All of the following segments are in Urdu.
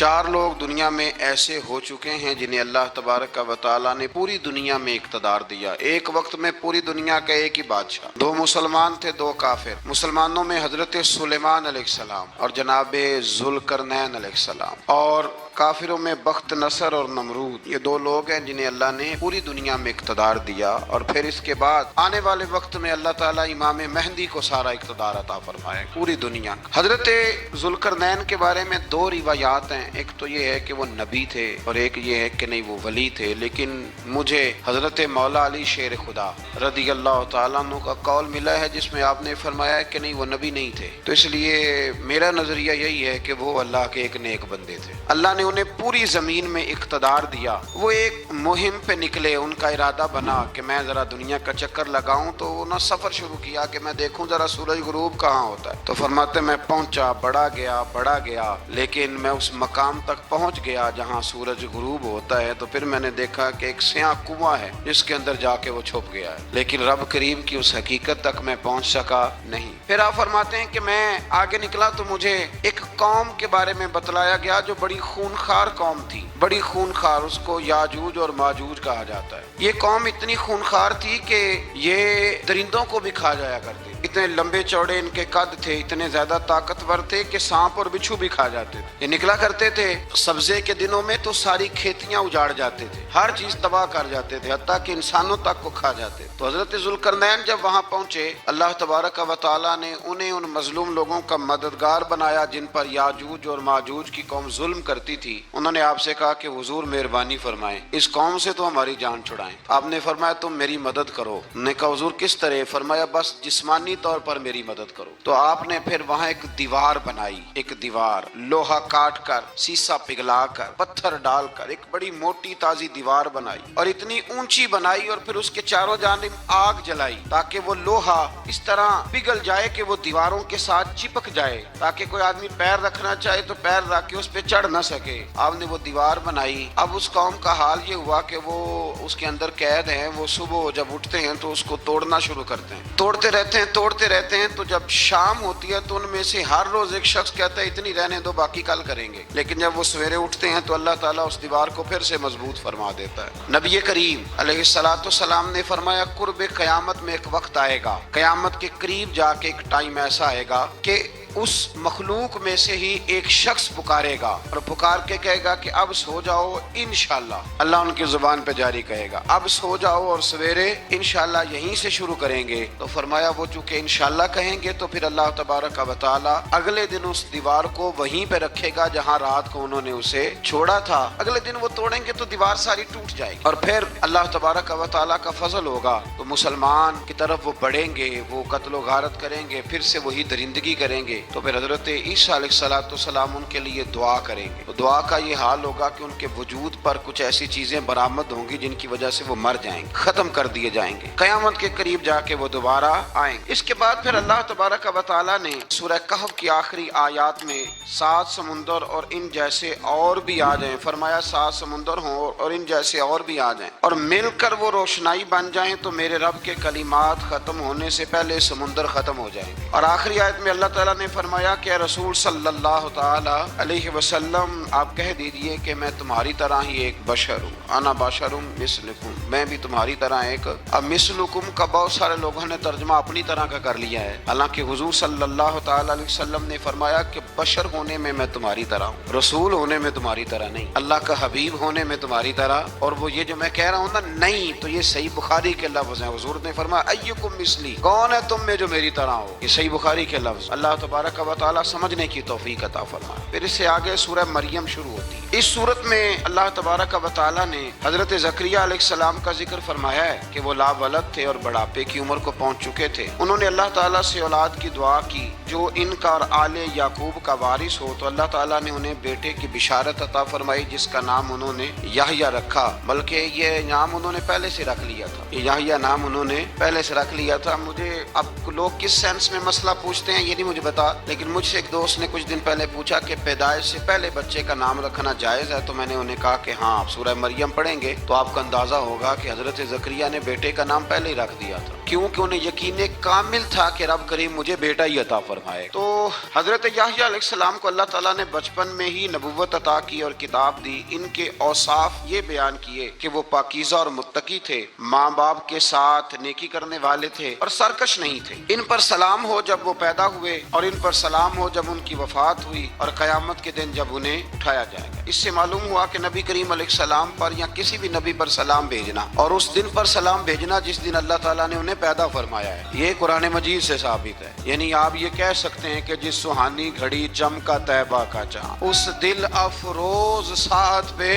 چار لوگ دنیا میں ایسے ہو چکے ہیں جنہیں اللہ تبارک و تعالیٰ نے پوری دنیا میں اقتدار دیا، ایک وقت میں پوری دنیا کا ایک ہی بادشاہ۔ دو مسلمان تھے، دو کافر۔ مسلمانوں میں حضرت سلیمان علیہ السلام اور جناب ذوالقرنین علیہ السلام، اور کافروں میں بخت نصر اور نمرود۔ یہ دو لوگ ہیں جنہیں اللہ نے پوری دنیا میں اقتدار دیا، اور پھر اس کے بعد آنے والے وقت میں اللہ تعالیٰ امام مہدی کو سارا اقتدار عطا فرمائے پوری دنیا کا۔ حضرت ذوالقرنین کے بارے میں دو روایات ہیں، ایک تو یہ ہے کہ وہ نبی تھے اور ایک یہ ہے کہ نہیں وہ ولی تھے، لیکن مجھے حضرت مولا علی شیر خدا رضی اللہ تعالیٰ عنہ کا قول ملا ہے جس میں آپ نے فرمایا ہے کہ نہیں وہ نبی نہیں تھے، تو اس لیے میرا نظریہ یہی ہے کہ وہ اللہ کے ایک نیک بندے تھے۔ اللہ نے انہیں پوری زمین میں اقتدار دیا، وہ ایک مہم پہ نکلے، ان کا ارادہ بنا کہ میں ذرا دنیا کا چکر لگاؤں، تو انہوں نے سفر شروع کیا کہ میں دیکھوں ذرا سورج غروب کہاں ہوتا ہے، تو فرماتے میں پہنچا، بڑا گیا، لیکن میں اس مقام تک پہنچ گیا جہاں سورج غروب ہوتا ہے، تو پھر میں نے دیکھا کہ ایک سیاہ کنواں ہے جس کے اندر جا کے وہ چھپ گیا ہے، لیکن رب کریم کی اس حقیقت تک میں پہنچ سکا نہیں۔ پھر آپ فرماتے ہیں کہ میں آگے نکلا تو مجھے ایک قوم کے بارے میں بتلایا گیا جو بڑی خونخوار قوم تھی، بڑی خونخوار، اس کو یاجوج اور ماجوج کہا جاتا ہے۔ یہ قوم اتنی خونخوار تھی کہ یہ درندوں کو بھی کھا جایا کرتی، اتنے لمبے چوڑے ان کے قد تھے، اتنے زیادہ طاقتور تھے کہ سانپ اور بچھو بھی کھا جاتے تھے۔ یہ نکلا کرتے تھے سبزے کے دنوں میں تو ساری کھیتیاں اجاڑ جاتے تھے، ہر چیز تباہ کر جاتے تھے، حتیٰ کہ انسانوں تک کو کھا جاتے۔ تو حضرت ذوالقرنین جب وہاں پہنچے، اللہ تبارک و تعالیٰ نے انہیں ان مظلوم لوگوں کا مددگار بنایا جن پر یاجوج اور ماجوج کی قوم ظلم کرتی تھی۔ انہوں نے آپ سے کہا کہ حضور مہربانی فرمائیں، اس قوم سے تو ہماری جان چھڑائیں۔ آپ نے فرمایا تم میری مدد کرو۔ انہوں نے کہا حضور کس طرح؟ فرمایا بس جسمانی طور پر میری مدد کرو۔ تو آپ نے پھر وہاں ایک دیوار بنائی، ایک دیوار، لوہا کاٹ کر، سیسا پگھلا کر، پتھر ڈال کر ایک بڑی موٹی تازی دیوار بنائی، اور اتنی اونچی بنائی، اور پھر اس کے چاروں جانب آگ جلائی تاکہ وہ لوہا اس طرح پگھل جائے کہ وہ دیواروں کے ساتھ چپک جائے، تاکہ کوئی آدمی پیر رکھنا چاہے تو پیر رکھ کے اس پہ چڑھ نہ سکے۔ آپ نے وہ دیوار بنائی۔ اب اس قوم کا حال یہ ہوا کہ وہ اس کے اندر قید ہیں، وہ صبح جب اٹھتے ہیں تو اس کو توڑنا شروع کرتے ہیں، توڑتے رہتے ہیں، تو جب شام ہوتی ہے تو ان میں سے ہر روز ایک شخص کہتا ہے اتنی رہنے دو، باقی کل کریں گے، لیکن جب وہ سویرے اٹھتے ہیں تو اللہ تعالیٰ اس دیوار کو پھر سے مضبوط فرما دیتا ہے۔ نبی کریم علیہ السلام نے فرمایا قرب قیامت میں ایک وقت آئے گا، قیامت کے قریب جا کے ایک ٹائم ایسا آئے گا کہ اس مخلوق میں سے ہی ایک شخص پکارے گا اور پکار کے کہے گا کہ اب سو جاؤ انشاءاللہ۔ اللہ ان کی زبان پہ جاری کہے گا اب سو جاؤ اور سویرے انشاءاللہ یہیں سے شروع کریں گے۔ تو فرمایا وہ چونکہ انشاءاللہ کہیں گے تو پھر اللہ تبارک و تعالی اگلے دن اس دیوار کو وہیں پہ رکھے گا جہاں رات کو انہوں نے اسے چھوڑا تھا۔ اگلے دن وہ توڑیں گے تو دیوار ساری ٹوٹ جائے گی، اور پھر اللہ تبارک و تعالی کا فضل ہوگا تو مسلمان کی طرف وہ بڑھیں گے، وہ قتل و غارت کریں گے، پھر سے وہی درندگی کریں گے، تو پھر حضرت عیسیٰ علیہ السلام ان کے لیے دعا کریں گے۔ تو دعا کا یہ حال ہوگا کہ ان کے وجود پر کچھ ایسی چیزیں برآمد ہوں گی جن کی وجہ سے وہ مر جائیں گے، ختم کر دیے جائیں گے، قیامت کے قریب جا کے وہ دوبارہ آئیں گے۔ اس کے بعد پھر اللہ تبارک و تعالیٰ نے سورہ کہف کی آخری آیات میں 7 سمندر اور ان جیسے اور بھی آ جائیں، فرمایا 7 سمندر ہوں اور ان جیسے اور بھی آ جائیں اور مل کر وہ روشنائی بن جائیں تو میرے رب کے کلمات ختم ہونے سے پہلے سمندر ختم ہو جائیں گے۔ اور آخری آیت میں اللہ تعالیٰ نے فرمایا کہ رسول صلی اللہ تعالی علیہ وسلم آپ کہہ دیجئے کہ میں تمہاری طرح ہی ایک بشر ہوں، انا بشر مثلکم، میں بھی تمہاری طرح ایک۔ اب مثلکم کا بہت سارے لوگوں نے ترجمہ اپنی طرح کا کر لیا ہے، حالانکہ حضور صلی اللہ تعالی علیہ وسلم نے فرمایا کہ بشر ہونے میں تمہاری طرح ہوں، رسول ہونے میں تمہاری طرح نہیں، اللہ کا حبیب ہونے میں تمہاری طرح۔ اور وہ یہ جو میں کہہ رہا ہوں نا نہیں، تو یہ صحیح بخاری کے لفظ ہیں، حضور نے فرمایا ایکم مثلی، کون ہے تم میں جو میری طرح ہو، یہ صحیح بخاری کے لفظ۔ اللہ تبارک و تعالی سمجھنے کی توفیق عطا فرمائے۔ پھر اس سے آگے سورہ مریم شروع ہوتی ہے۔ اس سورت میں اللہ تبارک و تعالی نے حضرت زکریہ علیہ السلام کا ذکر فرمایا ہے کہ وہ لاولد تھے اور بڑھاپے کی عمر کو پہنچ چکے تھے۔ انہوں نے اللہ تعالیٰ سے اولاد کی دعا کی جو ان کا اور آل یعقوب کا وارث ہو، تو اللہ تعالیٰ نے انہیں بیٹے کی بشارت عطا فرمائی جس کا نام انہوں نے یحییٰ رکھا، بلکہ یہ نام انہوں نے پہلے سے رکھ لیا تھا، یہ یحییٰ نام انہوں نے پہلے سے رکھ لیا تھا۔ مجھے اب لوگ کس سینس میں مسئلہ پوچھتے ہیں یہ نہیں مجھے بتا تھا، لیکن مجھ سے ایک دوست نے کچھ دن پہلے پوچھا کہ پیدائش سے پہلے بچے کا نام رکھنا جائز ہے، تو میں نے انہیں کہا کہ ہاں آپ سورہ مریم پڑھیں گے تو آپ کو اندازہ ہوگا کہ حضرت زکریا نے بیٹے کا نام پہلے ہی رکھ دیا تھا، کیونکہ انہیں یقین کامل تھا کہ رب کریم مجھے بیٹا ہی عطا فرمائے۔ تو حضرت یحییٰ علیہ السلام کو اللہ تعالیٰ نے بچپن میں ہی نبوت عطا کی اور کتاب دی۔ ان کے اوصاف یہ بیان کیے کہ وہ پاکیزہ اور متقی تھے، ماں باپ کے ساتھ نیکی کرنے والے تھے اور سرکش نہیں تھے۔ ان پر سلام ہو جب وہ پیدا ہوئے، اور ان پر سلام ہو جب ان کی وفات ہوئی، اور قیامت کے دن جب انہیں اٹھایا جائے گا۔ اس سے معلوم ہوا کہ نبی کریم علیہ السلام پر یا کسی بھی نبی پر سلام بھیجنا اور اس دن پر سلام بھیجنا جس دن اللہ تعالیٰ نے انہیں پیدا فرمایا ہے، یہ قرآن مجید سے ثابت ہے۔ یعنی آپ یہ کہہ سکتے ہیں کہ جس سہانی گھڑی چمکا طیبہ کا چاند، اس دل افروز ساعت پہ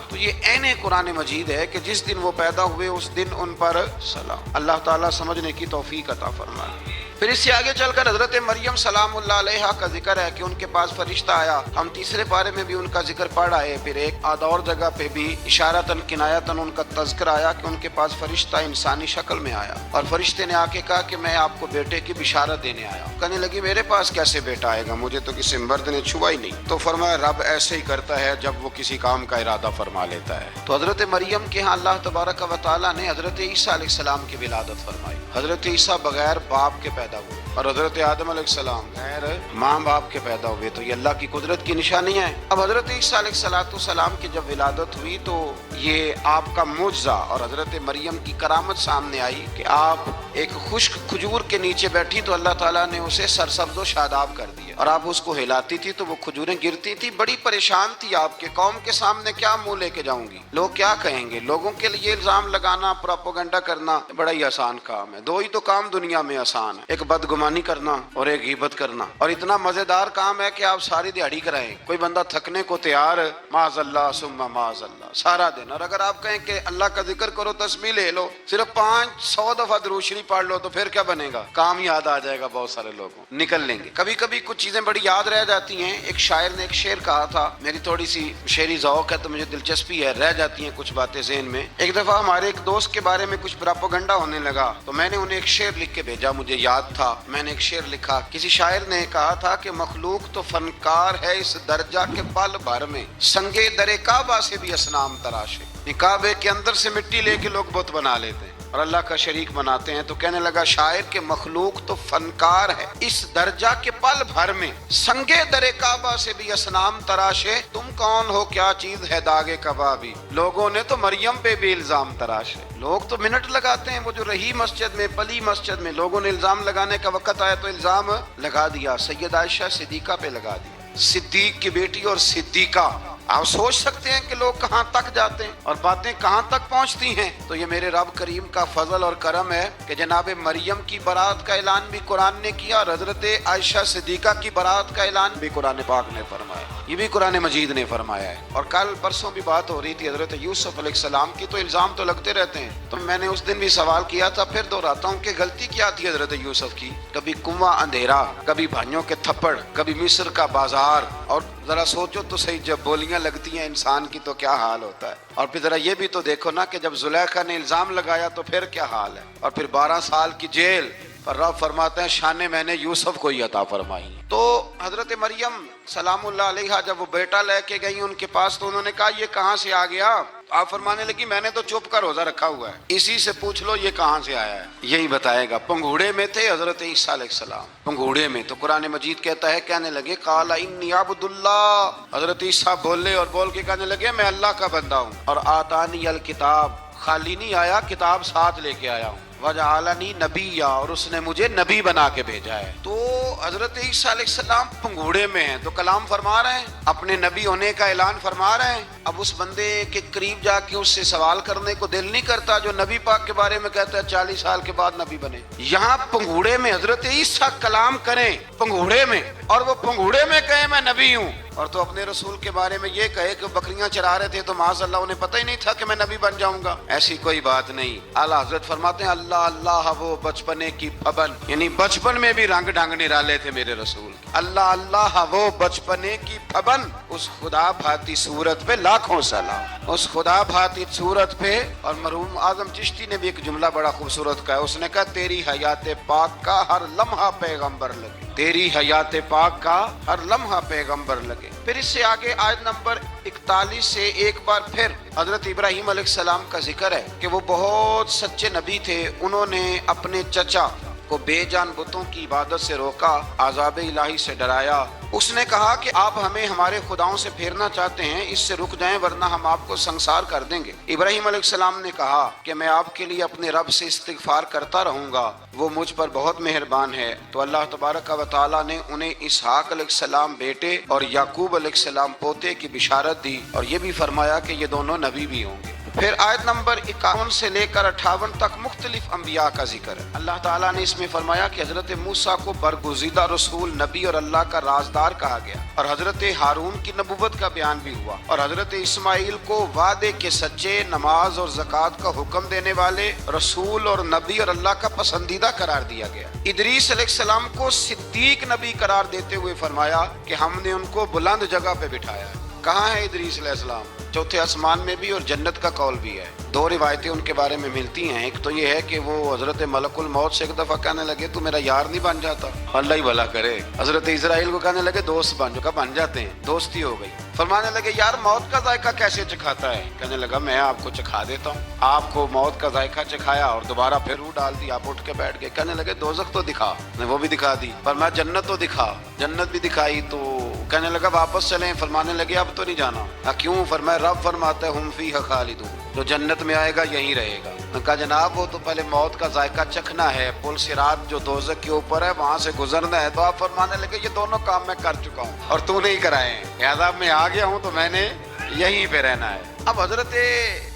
تو یہ عین قرآن مجید ہے کہ جس دن وہ پیدا ہوئے اس دن ان پر سلام۔ اللہ تعالیٰ سمجھنے کی توفیق عطا فرمائے۔ پھر اس سے آگے چل کر حضرت مریم سلام اللہ علیہا کا ذکر ہے کہ ان کے پاس فرشتہ آیا۔ ہم تیسرے پارے میں بھی ان کا ذکر پڑھ آئے، پھر ایک اور جگہ پہ بھی اشارتاً کنایتاً ان کا تذکر آیا کہ ان کے پاس فرشتہ انسانی شکل میں آیا، اور فرشتے نے آ کے کہا کہ میں آپ کو بیٹے کی بشارت دینے آیا ہوں۔ کہنے لگی میرے پاس کیسے بیٹا آئے گا، مجھے تو کسی مرد نے چھوا ہی نہیں۔ تو فرمایا رب ایسے ہی کرتا ہے جب وہ کسی کام کا ارادہ فرما لیتا ہے۔ تو حضرت مریم کے ہاں اللہ تبارک و تعالیٰ نے حضرت عیسیٰ علیہ السلام کی ولادت فرمائی۔ حضرت عیسیٰ بغیر باپ کے پیدا ہوئے، اور حضرت آدم علیہ السلام غیر ماں باپ کے پیدا ہوئے، تو یہ اللہ کی قدرت کی نشانی ہے۔ اب حضرت عیسیٰ علیہ السلام کی جب ولادت ہوئی تو یہ آپ کا معجزہ اور حضرت مریم کی کرامت سامنے آئی کہ آپ ایک خشک کھجور کے نیچے بیٹھی تو اللہ تعالیٰ نے اسے سرسبز و شاداب کر دیا، اور آپ اس کو ہلاتی تھی تو وہ کھجوریں گرتی تھی۔ بڑی پریشان تھی آپ کے قوم کے سامنے، کیا منہ لے کے جاؤں گی، لوگ کیا کہیں گے۔ لوگوں کے لیے الزام لگانا، پروپیگنڈا کرنا بڑا ہی آسان کام ہے۔ دو ہی تو کام دنیا میں آسان ہے، ایک بدگمانی کرنا اور ایک غیبت کرنا، اور اتنا مزیدار کام ہے کہ آپ ساری دیہڑی کرائیں، کوئی بندہ تھکنے کو تیار معاذ اللہ ثم معاذ اللہ سارا دن، اور اگر آپ کہیں کہ اللہ کا ذکر کرو، تسبیح لے لو، صرف 500 دفعہ درود شریف پڑھ لو، تو پھر کیا بنے گا، کام یاد آ جائے گا، بہت سارے لوگوں نکل لیں گے۔ کبھی کبھی کچھ چیزیں بڑی یاد رہ جاتی ہیں۔ ایک شاعر نے ایک شعر کہا تھا، میری تھوڑی سی شعری ذوق ہے تو مجھے دلچسپی ہے، رہ جاتی ہیں کچھ باتیں ذہن میں۔ ایک دفعہ ہمارے ایک دوست کے بارے میں کچھ پروپیگنڈا ہونے لگا تو میں نے انہیں ایک شعر لکھ کے بھیجا، مجھے یاد تھا، میں نے ایک شعر لکھا۔ کسی شاعر نے کہا تھا کہ مخلوق تو فنکار ہے اس درجہ کے پل بھر میں، سنگے در کعبہ سے بھی اصنام تراشے۔ کعبے کے اندر سے مٹی لے کے لوگ بت بنا لیتے ہیں اور اللہ کا شریک بناتے ہیں۔ تو کہنے لگا شاعر کہ مخلوق تو فنکار ہے اس درجہ کے پل بھر میں، سنگے در کعبہ سے بھی اصنام تراشے، تم کون ہو کیا چیز ہے داغے کبابی، لوگوں نے تو مریم پہ بھی الزام تراشے۔ لوگ تو منٹ لگاتے ہیں، وہ جو رہی مسجد میں، پلی مسجد میں، لوگوں نے الزام لگانے کا وقت آیا تو الزام لگا دیا، سید عائشہ صدیقہ پہ لگا دیا، صدیق کی بیٹی اور صدیقہ۔ آپ سوچ سکتے ہیں کہ لوگ کہاں تک جاتے ہیں اور باتیں کہاں تک پہنچتی ہیں۔ تو یہ میرے رب کریم کا فضل اور کرم ہے کہ جناب مریم کی برات کا اعلان بھی قرآن نے کیا، اور حضرت عائشہ صدیقہ کی برات کا اعلان بھی قرآن پاک نے فرمایا، یہ بھی قرآن مجید نے فرمایا ہے۔ اور کل پرسوں بھی بات ہو رہی تھی حضرت یوسف علیہ السلام کی، تو الزام تو لگتے رہتے ہیں، تو میں نے اس دن بھی سوال کیا تھا، پھر دہراتا ہوں کہ غلطی کیا تھی حضرت یوسف کی۔ کبھی کنواں اندھیرا، کبھی بھائیوں کے تھپڑ، کبھی مصر کا بازار، اور ذرا سوچو تو صحیح جب بولیاں لگتی ہیں انسان کی تو کیا حال ہوتا ہے۔ اور پھر ذرا یہ بھی تو دیکھو نا کہ جب زلیخا نے الزام لگایا تو پھر کیا حال ہے، اور پھر 12 سال کی جیل، پر رب فرماتے ہیں شان میں نے یوسف کو ہی عطا فرمائی۔ تو حضرت مریم سلام اللہ علیہا جب وہ بیٹا لے کے گئی ان کے پاس تو انہوں نے کہا یہ کہاں سے آ گیا؟ آپ فرمانے لگی میں نے تو چپ کر روزہ رکھا ہوا ہے، اسی سے پوچھ لو یہ کہاں سے آیا ہے، یہی بتائے گا۔ پنگھوڑے میں تھے حضرت عیسیٰ علیہ السلام، پنگھوڑے میں، تو قرآن مجید کہتا ہے کہنے لگے قال انی عبد اللہ، حضرت عیسیٰ بولے اور بول کے کہنے لگے میں اللہ کا بندہ ہوں، اور آتانی الکتاب، خالی نہیں آیا، کتاب ساتھ لے کے آیا ہوں، وجعلنی نبیا، اور اس نے مجھے نبی بنا کے بھیجا ہے۔ تو حضرت عیسیٰ علیہ السلام پنگھوڑے میں ہیں تو کلام فرما رہے ہیں، اپنے نبی ہونے کا اعلان فرما رہے ہیں۔ اب اس بندے کے قریب جا کے اس سے سوال کرنے کو دل نہیں کرتا جو نبی پاک کے بارے میں کہتا ہے 40 سال کے بعد نبی بنے۔ یہاں پنگھوڑے میں حضرت عیسیٰ کلام کریں، پنگھوڑے میں، اور وہ پنگھوڑے میں کہیں میں نبی ہوں، اور تو اپنے رسول کے بارے میں یہ کہے کہ بکریاں چرا رہے تھے تو معاذ اللہ انہیں پتہ ہی نہیں تھا کہ میں نبی بن جاؤں گا. ایسی کوئی بات نہیں. اعلیٰ حضرت فرماتے ہیں اللہ اللہ وہ بچپنے کی پھبن، یعنی بچپن میں بھی رنگ ڈھنگ نرالے تھے میرے رسول. اللہ اللہ وہ بچپنے کی پھبن، اس خدا بھاتی صورت پہ لاکھوں سلام، اس خدا بھاتی صورت پہ. اور مرحوم اعظم چشتی نے بھی ایک جملہ بڑا خوبصورت کہا، اس نے کہا تیری حیات پاک کا ہر لمحہ پیغمبر لگے، تیری حیات پاک کا ہر لمحہ پیغمبر لگے. پھر اس سے آگے آیت نمبر 41 سے ایک بار پھر حضرت ابراہیم علیہ السلام کا ذکر ہے کہ وہ بہت سچے نبی تھے. انہوں نے اپنے چچا کو بے جان بتوں کی عبادت سے روکا، عذاب الہی سے ڈرایا. اس نے کہا کہ آپ ہمیں ہمارے خداؤں سے پھیرنا چاہتے ہیں، اس سے رک جائیں ورنہ ہم آپ کو سنسار کر دیں گے. ابراہیم علیہ السلام نے کہا کہ میں آپ کے لیے اپنے رب سے استغفار کرتا رہوں گا، وہ مجھ پر بہت مہربان ہے. تو اللہ تبارک و تعالیٰ نے انہیں اسحاق علیہ السلام بیٹے اور یعقوب علیہ السلام پوتے کی بشارت دی، اور یہ بھی فرمایا کہ یہ دونوں نبی بھی ہوں گے. پھر آیت نمبر 51 سے لے کر 58 تک مختلف انبیاء کا ذکر ہے. اللہ تعالیٰ نے اس میں فرمایا کہ حضرت موسیٰ کو برگزیدہ رسول، نبی اور اللہ کا رازدار کہا گیا، اور حضرت ہارون کی نبوت کا بیان بھی ہوا، اور حضرت اسماعیل کو وعدے کے سچے، نماز اور زکوٰۃ کا حکم دینے والے رسول اور نبی اور اللہ کا پسندیدہ قرار دیا گیا. ادریس علیہ السلام کو صدیق نبی قرار دیتے ہوئے فرمایا کہ ہم نے ان کو بلند جگہ پہ بٹھایا ہے. کہاں ہے ادریس علیہ السلام؟ چوتھے آسمان میں بھی اور جنت کا قول بھی ہے. دو روایتیں ان کے بارے میں ملتی ہیں. ایک تو یہ ہے کہ وہ حضرت ملک الموت سے ایک دفعہ کہنے لگے تو میرا یار نہیں بن جاتا، اللہ ہی بھلا کرے. حضرت اسرائیل کو کہنے لگے دوست بن جاتے ہیں، دوستی ہو گئی. فرمانے لگے یار موت کا ذائقہ کیسے چکھاتا ہے؟ کہنے لگا میں آپ کو چکھا دیتا ہوں. آپ کو موت کا ذائقہ چکھایا اور دوبارہ پھر روح ڈال دی، آپ اٹھ کے بیٹھ گئے. کہنے لگے دوزخ تو دکھا، نے وہ بھی دکھا دی. فرمایا جنت تو دکھا، جنت بھی دکھائی. تو کہنے لگا واپس چلیں. فرمانے لگے اب تو نہیں جانا. کیوں؟ فرمایا رب فرماتا ہے ہم فیہا خالدون، جو جنت میں آئے گا یہیں رہے گا. کہا جناب وہ تو پہلے موت کا ذائقہ چکھنا ہے، پل صراط جو دوزخ کے اوپر ہے وہاں سے گزرنا ہے. تو آپ فرمانے لگے یہ دونوں کام میں کر چکا ہوں اور تو نہیں کرائے ہیں، لہٰذا میں آ گیا ہوں تو میں نے یہیں پہ رہنا ہے. اب حضرت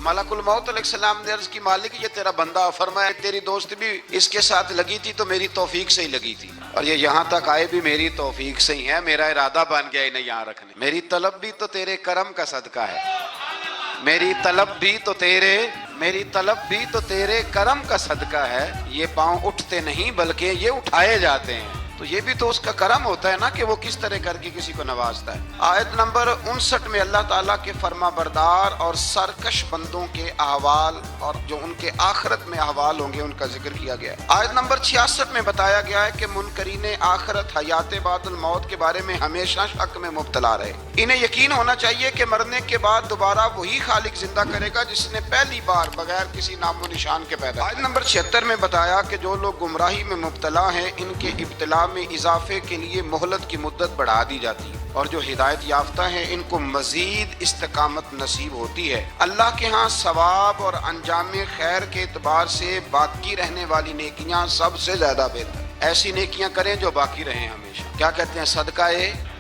ملک الموت علیہ السلام نے عرض کی مالک یہ تیرا بندہ. فرمایا تیری دوست بھی اس کے ساتھ لگی تھی تو میری توفیق سے ہی لگی تھی، اور یہ یہاں تک آئے بھی میری توفیق سے ہی ہے. میرا ارادہ بن گیا انہیں یہاں رکھنے. میری طلب بھی تو تیرے کرم کا صدقہ ہے، میری طلب بھی تو تیرے کرم کا صدقہ ہے. یہ پاؤں اٹھتے نہیں بلکہ یہ اٹھائے جاتے ہیں. تو یہ بھی تو اس کا کرم ہوتا ہے نا کہ وہ کس طرح کر کے کسی کو نوازتا ہے. آیت نمبر 59 میں اللہ تعالیٰ کے فرما بردار اور سرکش بندوں کے احوال اور جو ان کے آخرت میں احوال ہوں گے ان کا ذکر کیا گیا ہے. آیت نمبر 66 میں بتایا گیا ہے کہ منکرین آخرت حیات بعد الموت کے بارے میں ہمیشہ شک میں مبتلا رہے. انہیں یقین ہونا چاہیے کہ مرنے کے بعد دوبارہ وہی خالق زندہ کرے گا جس نے پہلی بار بغیر کسی نام و نشان کے پیدا. آیت نمبر 76 میں بتایا کہ جو لوگ گمراہی میں مبتلا ہیں ان کے ابتلا میں اضافے کے لیے مہلت کی مدت بڑھا دی جاتی ہے، اور جو ہدایت یافتہ ہیں ان کو مزید استقامت نصیب ہوتی ہے. اللہ کے ہاں ثواب اور انجام خیر کے اعتبار سے باقی رہنے والی نیکیاں سب سے زیادہ بہتر. ایسی نیکیاں کریں جو باقی رہیں ہمیشہ. کیا کہتے ہیں؟ صدقہ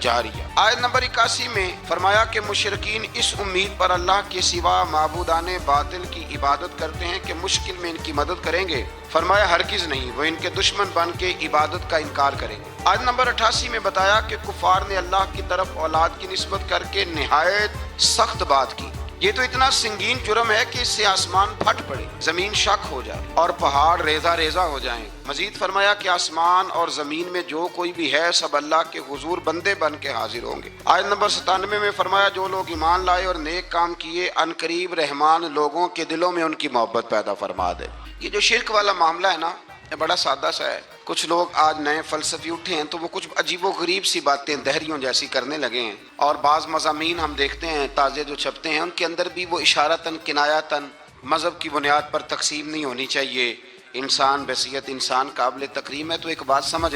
جاریہ. آیت نمبر 81 میں فرمایا کہ مشرکین اس امید پر اللہ کے سوا معبودان باطل کی عبادت کرتے ہیں کہ مشکل میں ان کی مدد کریں گے. فرمایا ہرگز نہیں، وہ ان کے دشمن بن کے عبادت کا انکار کریں گے. آیت نمبر 88 میں بتایا کہ کفار نے اللہ کی طرف اولاد کی نسبت کر کے نہایت سخت بات کی. یہ تو اتنا سنگین جرم ہے کہ اس سے آسمان پھٹ پڑے، زمین شک ہو جائے اور پہاڑ ریزہ ریزہ ہو جائیں. مزید فرمایا کہ آسمان اور زمین میں جو کوئی بھی ہے سب اللہ کے حضور بندے بن کے حاضر ہوں گے. آیت نمبر 97 میں فرمایا جو لوگ ایمان لائے اور نیک کام کیے ان قریب رحمان لوگوں کے دلوں میں ان کی محبت پیدا فرما دے. یہ جو شرک والا معاملہ ہے نا یہ بڑا سادہ سا ہے. کچھ لوگ آج نئے فلسفی اٹھے ہیں تو وہ کچھ عجیب و غریب سی باتیں دہریوں جیسی کرنے لگے ہیں، اور بعض مضامین ہم دیکھتے ہیں تازے جو چھپتے ہیں ان کے اندر بھی وہ اشارتاً کنایاتاً مذہب کی بنیاد پر تقسیم نہیں ہونی چاہیے. انسان بحیثیت انسان قابل تکریم ہے. تو ایک بات سمجھ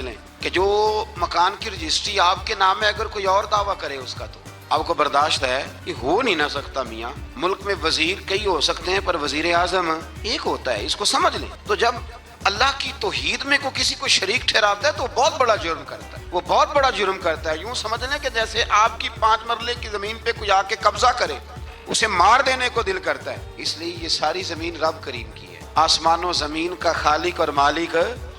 لیں کہ جو مکان کی رجسٹری آپ کے نام ہے اگر کوئی اور دعویٰ کرے اس کا تو آپ کو برداشت ہے؟ یہ ہو نہیں نہ سکتا میاں. ملک میں وزیر کئی ہو سکتے ہیں پر وزیر اعظم ایک ہوتا ہے، اس کو سمجھ لیں. تو جب اللہ کی توحید میں کو کسی کو شریک ٹھہراتا ہے تو بہت بڑا جرم کرتا ہے. یوں سمجھ لیں کہ جیسے آپ کی 5 مرلے کی زمین پہ کوئی آ کے قبضہ کرے، اسے مار دینے کو دل کرتا ہے. اس لیے یہ ساری زمین رب کریم کی ہے، آسمان و زمین کا خالق اور مالک.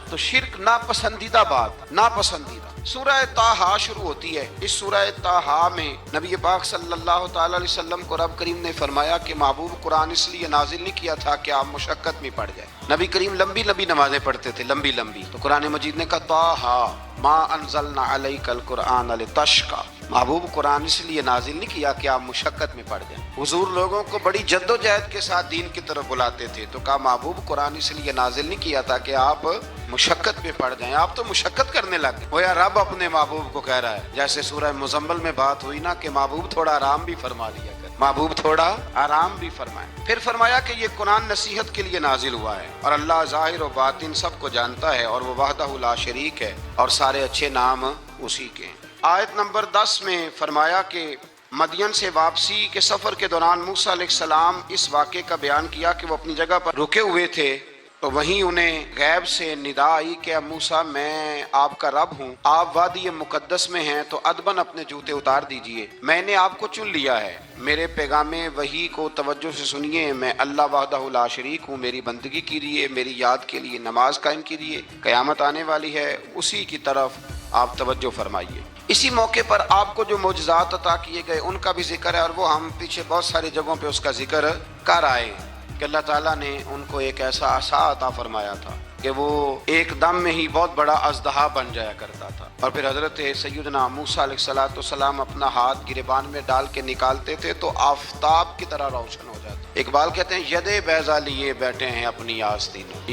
تو شرک ناپسندیدہ بات، ناپسندیدہ. سورہ طٰہٰ شروع ہوتی ہے۔ اس سورہ طٰہٰ میں نبی پاک صلی اللہ تعالی علیہ وسلم کو رب کریم نے فرمایا کہ محبوب قرآن اس لیے نازل نہیں کیا تھا کہ آپ مشقت میں پڑ جائیں۔ نبی کریم لمبی لمبی نمازیں پڑھتے تھے، لمبی لمبی، تو قرآن مجید نے کہا طٰہٰ ما انزلنا علیک القرآن لتشقیٰ، محبوب قرآن اس لیے نازل نہیں کیا کہ آپ مشقت میں پڑ جائیں۔ حضور لوگوں کو بڑی جد و جہد کے ساتھ دین کی طرف بلاتے تھے، تو کہا محبوب قرآن اس لیے نازل نہیں کیا تھا کہ آپ مشقت میں پڑ جائیں، آپ تو مشقت کرنے لگ گئے۔ گویا رب اپنے محبوب کو کہہ رہا ہے، جیسے سورہ مزمل میں بات ہوئی نا کہ محبوب تھوڑا آرام بھی فرما لیا کر، محبوب تھوڑا آرام بھی فرمائے۔ پھر فرمایا کہ یہ قرآن نصیحت کے لیے نازل ہوا ہے، اور اللہ ظاہر و باطن سب کو جانتا ہے، اور وہ وحدہ لا شریک ہے، اور سارے اچھے نام اسی کے ہیں۔ آیت نمبر 10 میں فرمایا کہ مدین سے واپسی کے سفر کے دوران موسیٰ علیہ السلام اس واقعے کا بیان کیا کہ وہ اپنی جگہ پر رکے ہوئے تھے، تو وہیں انہیں غیب سے ندا آئی کہ موسیٰ میں آپ کا رب ہوں، آپ وادی مقدس میں ہیں تو ادباً اپنے جوتے اتار دیجئے، میں نے آپ کو چن لیا ہے، میرے پیغام وحی کو توجہ سے سنیے، میں اللہ وحدہ لا شریک ہوں، میری بندگی کیجیے، میری یاد کے لیے نماز قائم کیجیے، قیامت آنے والی ہے، اسی کی طرف آپ توجہ فرمائیے۔ اسی موقع پر آپ کو جو معجزات عطا کیے گئے ان کا بھی ذکر ہے، اور وہ ہم پیچھے بہت ساری جگہوں پہ اس کا ذکر کر آئے کہ اللہ تعالیٰ نے ان کو ایک ایسا عصا عطا فرمایا تھا کہ وہ ایک دم میں ہی بہت بڑا اژدہا بن جایا کرتا تھا، اور پھر حضرت سیدنا موسیٰ علیہ السلام اپنا ہاتھ گریبان میں ڈال کے نکالتے تھے تو آفتاب کی طرح روشن ہو جاتا۔ اقبال کہتے ہیں یدے بیضا لیے بیٹھے ہیں اپنی آستینوں،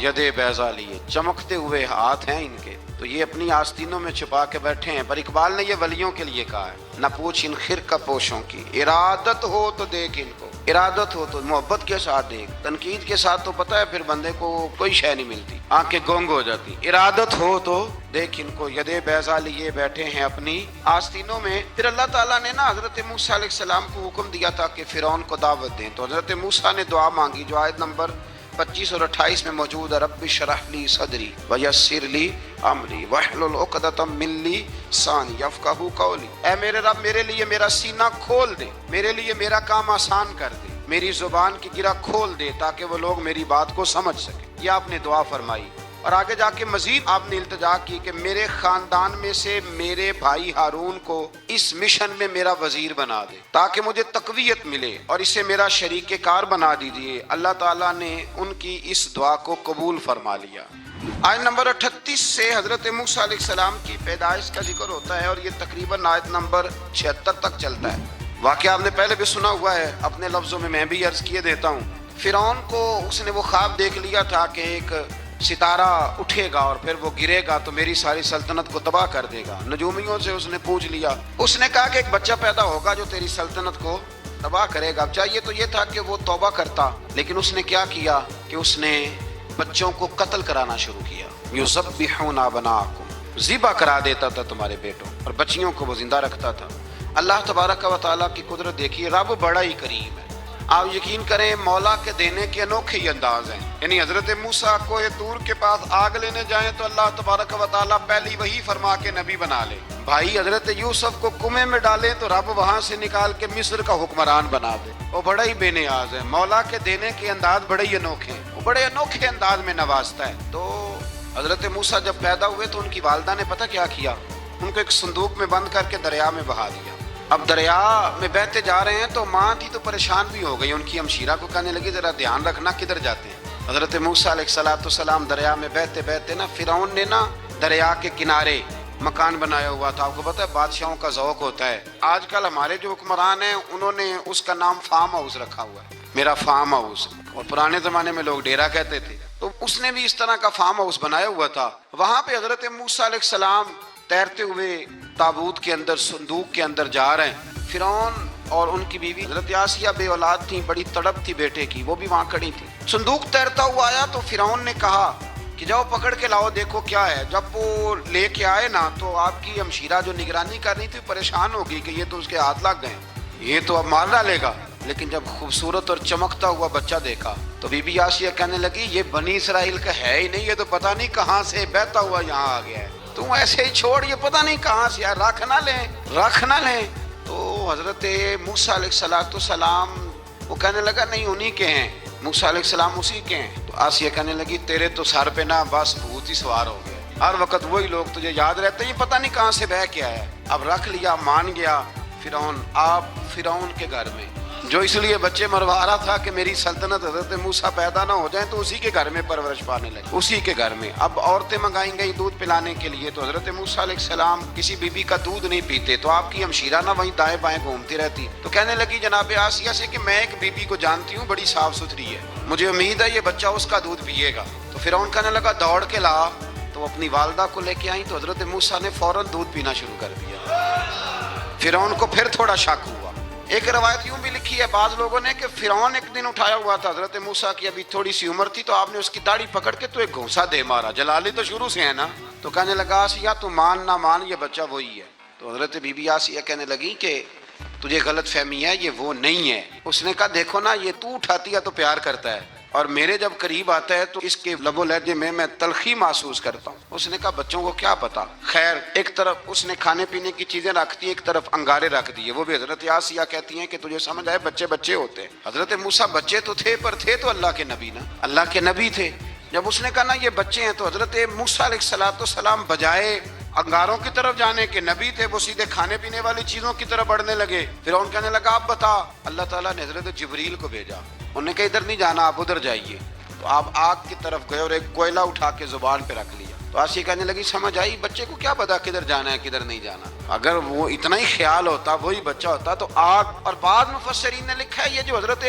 یدے بیضا لیے، چمکتے ہوئے ہاتھ ہیں ان کے، تو یہ اپنی آستینوں میں چھپا کے بیٹھے ہیں۔ پر اقبال نے یہ ولیوں کے لیے کہا ہے، نہ پوچھ ان خرقہ پوشوں کی، ارادت ہو تو دیکھ ان کو، ارادت ہو تو محبت کے ساتھ دیکھ، تنقید کے ساتھ تو پتہ ہے پھر بندے کو کوئی شے نہیں ملتی، آنکھیں گونگ ہو جاتی، ارادت ہو تو دیکھ ان کو، یدے بیضا لیے بیٹھے ہیں اپنی آستینوں میں۔ پھر اللہ تعالیٰ نے نا حضرت موسیٰ علیہ السلام کو حکم دیا تھا کہ فرعون کو دعوت دیں، تو حضرت موسیٰ نے دعا مانگی جو آیت نمبر 25 اور 28 میں موجود ہے، رب اشرح لی صدری ویسر لی امری واحلل عقدۃ من لسانی یفقہوا قولی، اے میرے رب میرے لیے میرا سینہ کھول دے، میرے لیے میرا کام آسان کر دے، میری زبان کی گرہ کھول دے تاکہ وہ لوگ میری بات کو سمجھ سکیں۔ یہ آپ نے دعا فرمائی، اور آگے جا کے مزید آپ نے التجا کی کہ میرے خاندان میں سے میرے بھائی ہارون کو اس مشن میں میرا وزیر بنا دے تاکہ مجھے تقویت ملے، اور اسے میرا شریک کار بنا دیجیے۔ اللہ تعالیٰ نے ان کی اس دعا کو قبول فرما لیا۔ آیت نمبر 38 سے حضرت موسیٰ علیہ السلام کی پیدائش کا ذکر ہوتا ہے، اور یہ تقریباً آیت نمبر 76 تک چلتا ہے۔ واقعہ آپ نے پہلے بھی سنا ہوا ہے، اپنے لفظوں میں بھی عرض کیے دیتا ہوں۔ فرعون کو اس نے وہ خواب دیکھ لیا تھا کہ ایک ستارہ اٹھے گا اور پھر وہ گرے گا تو میری ساری سلطنت کو تباہ کر دے گا۔ نجومیوں سے اس نے پوچھ لیا، اس نے کہا کہ ایک بچہ پیدا ہوگا جو تیری سلطنت کو تباہ کرے گا۔ اب چاہیے تو یہ تھا کہ وہ توبہ کرتا، لیکن اس نے کیا کیا کہ اس نے بچوں کو قتل کرانا شروع کیا۔ یذبحون ابناءکم، ذبح کرا دیتا تھا تمہارے بیٹوں، اور بچیوں کو وہ زندہ رکھتا تھا۔ اللہ تبارک و تعالیٰ کی قدرت دیکھیے، رب بڑا ہی کریم ہے۔ آپ یقین کریں مولا کے دینے کے انوکھے ہی انداز ہیں، یعنی حضرت موسیٰ کو طور کے پاس آگ لینے جائیں تو اللہ تبارک و تعالیٰ پہلی وہی فرما کے نبی بنا لے، بھائی حضرت یوسف کو کنویں میں ڈالیں تو رب وہاں سے نکال کے مصر کا حکمران بنا دے۔ وہ بڑا ہی بے نیاز ہے، مولا کے دینے کے انداز بڑے ہی انوکھے ہیں، وہ بڑے انوکھے انداز میں نوازتا ہے۔ تو حضرت موسیٰ جب پیدا ہوئے تو ان کی والدہ نے پتہ کیا کیا، ان کو ایک صندوق میں بند کر کے دریا میں بہا دیا۔ اب دریا میں بہتے جا رہے ہیں تو ماں تھی تو پریشان بھی ہو گئی، ان کی ہمشیرہ کو کہنے لگی ذرا دھیان رکھنا کدھر جاتے ہیں۔ حضرت موسیٰ علیہ السلام دریا میں بہتے بہتے نا فرعون نے نا دریا کے کنارے مکان بنایا ہوا تھا۔ آپ کو پتہ ہے بادشاہوں کا ذوق ہوتا ہے، آج کل ہمارے جو حکمران ہیں انہوں نے اس کا نام فارم ہاؤس رکھا ہوا ہے، میرا فارم ہاؤس، اور پرانے زمانے میں لوگ ڈیرا کہتے تھے، تو اس نے بھی اس طرح کا فارم ہاؤس بنایا ہوا تھا۔ وہاں پہ حضرت موسیٰ علیہ السلام تیرتے ہوئے تابوت کے اندر صندوق کے اندر جا رہے ہیں۔ فرعون اور ان کی بیوی حضرت آسیہ بے اولاد تھیں، بڑی تڑپ تھی بیٹے کی، وہ بھی وہاں کھڑی تھی۔ صندوق تیرتا ہوا آیا تو فرعون نے کہا کہ جاؤ پکڑ کے لاؤ دیکھو کیا ہے۔ جب وہ لے کے آئے نا تو آپ کی ہمشیرہ جو نگرانی کر رہی تھی پریشان ہو گئی کہ یہ تو اس کے ہاتھ لگ گئے، یہ تو اب مار ڈالے گا۔ لیکن جب خوبصورت اور چمکتا ہوا بچہ دیکھا تو بی بی آسیہ کہنے لگی یہ بنی اسرائیل کا ہے ہی نہیں، یہ تو پتہ نہیں کہاں سے بہتا ہوا یہاں آ گیا ہے، تم ایسے ہی چھوڑ، یہ پتہ نہیں کہاں سے، رکھ نہ لیں۔ تو حضرت موسیٰ علیہ السلام وہ کہنے لگا نہیں انہی کے ہیں، موسیٰ علیہ السلام اسی کے ہیں۔ تو آسیہ کہنے لگی تیرے تو سر پہ نا بس بھوت ہی سوار ہو گیا، ہر وقت وہی لوگ تجھے یاد رہتے ہیں، یہ پتہ نہیں کہاں سے بہ کے آیا ہے۔ اب رکھ لیا، مان گیا فرعون۔ آپ فرعون کے گھر میں جو اس لیے بچے مروا رہا تھا کہ میری سلطنت حضرت موسیٰ پیدا نہ ہو جائیں، تو اسی کے گھر میں پرورش پانے لگے، اسی کے گھر میں۔ اب عورتیں منگائیں گئی دودھ پلانے کے لیے، تو حضرت موسیٰ علیہ السلام کسی بی بی کا دودھ نہیں پیتے، تو آپ کی ہمشیرہ نہ وہیں دائیں بائیں گھومتی رہتی، تو کہنے لگی جناب آسیہ سے کہ میں ایک بی بی کو جانتی ہوں، بڑی صاف ستھری ہے، مجھے امید ہے یہ بچہ اس کا دودھ پیے گا۔ تو فرعون کہنے لگا دوڑ کے لا، تو اپنی والدہ کو لے کے آئیں، تو حضرت موسیٰ نے فوراً دودھ پینا شروع کر دیا۔ فرعون کو پھر تھوڑا شک ہوا۔ ایک روایت یوں بھی لکھی ہے بعض لوگوں نے کہ فرعون ایک دن اٹھایا ہوا تھا حضرت موسیٰ کی، ابھی تھوڑی سی عمر تھی، تو آپ نے اس کی داڑھی پکڑ کے تو ایک گھونسا دے مارا، جلالی تو شروع سے ہے نا، تو کہنے لگا آسیہ تو مان نہ مان یہ بچہ وہی ہے۔ تو حضرت بی بی آسیہ کہنے لگی کہ تجھے غلط فہمی ہے، یہ وہ نہیں ہے۔ اس نے کہا دیکھو نا، یہ تو اٹھاتی ہے تو پیار کرتا ہے، اور میرے جب قریب آتا ہے تو اس کے لب و لہجے میں تلخی محسوس کرتا ہوں۔ اس نے کہا بچوں کو کیا پتا، خیر ایک طرف اس نے کھانے پینے کی چیزیں رکھتی، ایک طرف انگارے رکھ دیے، وہ بھی حضرت آسیہ کہتی ہیں کہ تجھے سمجھ آئے بچے بچے ہوتے ہیں۔ حضرت موسیٰ بچے تو تھے، پر تھے تو اللہ کے نبی نا، اللہ کے نبی تھے۔ جب اس نے کہا نا یہ بچے ہیں، تو حضرت موسیٰ علیہ السلام بجائے انگاروں کی طرف جانے کے نبی تھے، وہ سیدھے کھانے پینے والی چیزوں کی طرف بڑھنے لگے۔ فرعون کہنے لگا اب بتا، اللہ تعالیٰ نے حضرت جبریل کو بھیجا، انہوں نے کہا ادھر نہیں جانا، آپ ادھر جائیے۔ تو آپ آگ کی طرف گئے اور ایک کوئلہ اٹھا کے زبان پہ رکھ لیا۔ تو آسیہ کہنے لگی سمجھ آئی، بچے کو کیا پتا کدھر جانا ہے کدھر نہیں جانا، اگر وہ اتنا ہی خیال ہوتا وہی بچہ ہوتا تو آگ۔ اور بعض مفسرین نے لکھا ہے یہ جو حضرت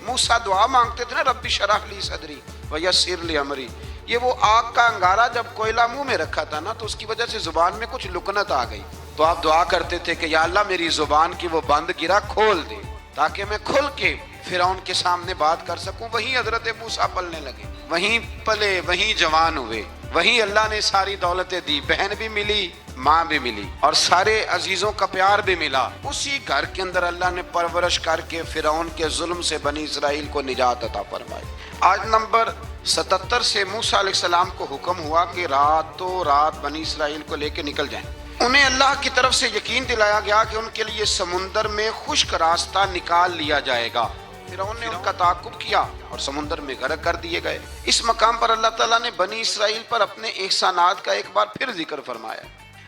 موسیٰ دعا مانگتے تھے نا رب اشرح لی صدری ویسر لی امری، یہ وہ آگ کا انگارہ جب کوئلہ منہ میں رکھا تھا نا، تو اس کی وجہ سے زبان میں کچھ لکنت آ گئی، تو آپ دعا کرتے تھے کہ یا اللہ میری زبان کی وہ بند گرا کھول دے تاکہ میں کھل کے فرعون کے سامنے بات کر سکوں۔ وہیں حضرت موسیٰ پلنے لگے، وہیں پلے، وہیں جوان ہوئے، وہیں اللہ نے ساری دولتیں دی، بہن بھی ملی، ماں بھی ملی، اور سارے عزیزوں کا پیار بھی ملا۔ اسی گھر کے اندر اللہ نے پرورش کر کے فرعون کے ظلم سے بنی اسرائیل کو نجات عطا فرمائی۔ آج نمبر 77 سے موسیٰ علیہ السلام کو حکم ہوا کہ راتوں رات بنی اسرائیل کو لے کے نکل جائیں۔ انہیں اللہ کی طرف سے یقین دلایا گیا کہ ان کے لیے سمندر میں خشک راستہ نکال لیا جائے گا۔ فرعون نے ان کا تعاقب کیا اور سمندر میں غرق کر دیے گئے۔ اس مقام پر اللہ تعالیٰ نے بنی اسرائیل پر اپنے احسانات کا ایک بار پھر ذکر فرمایا۔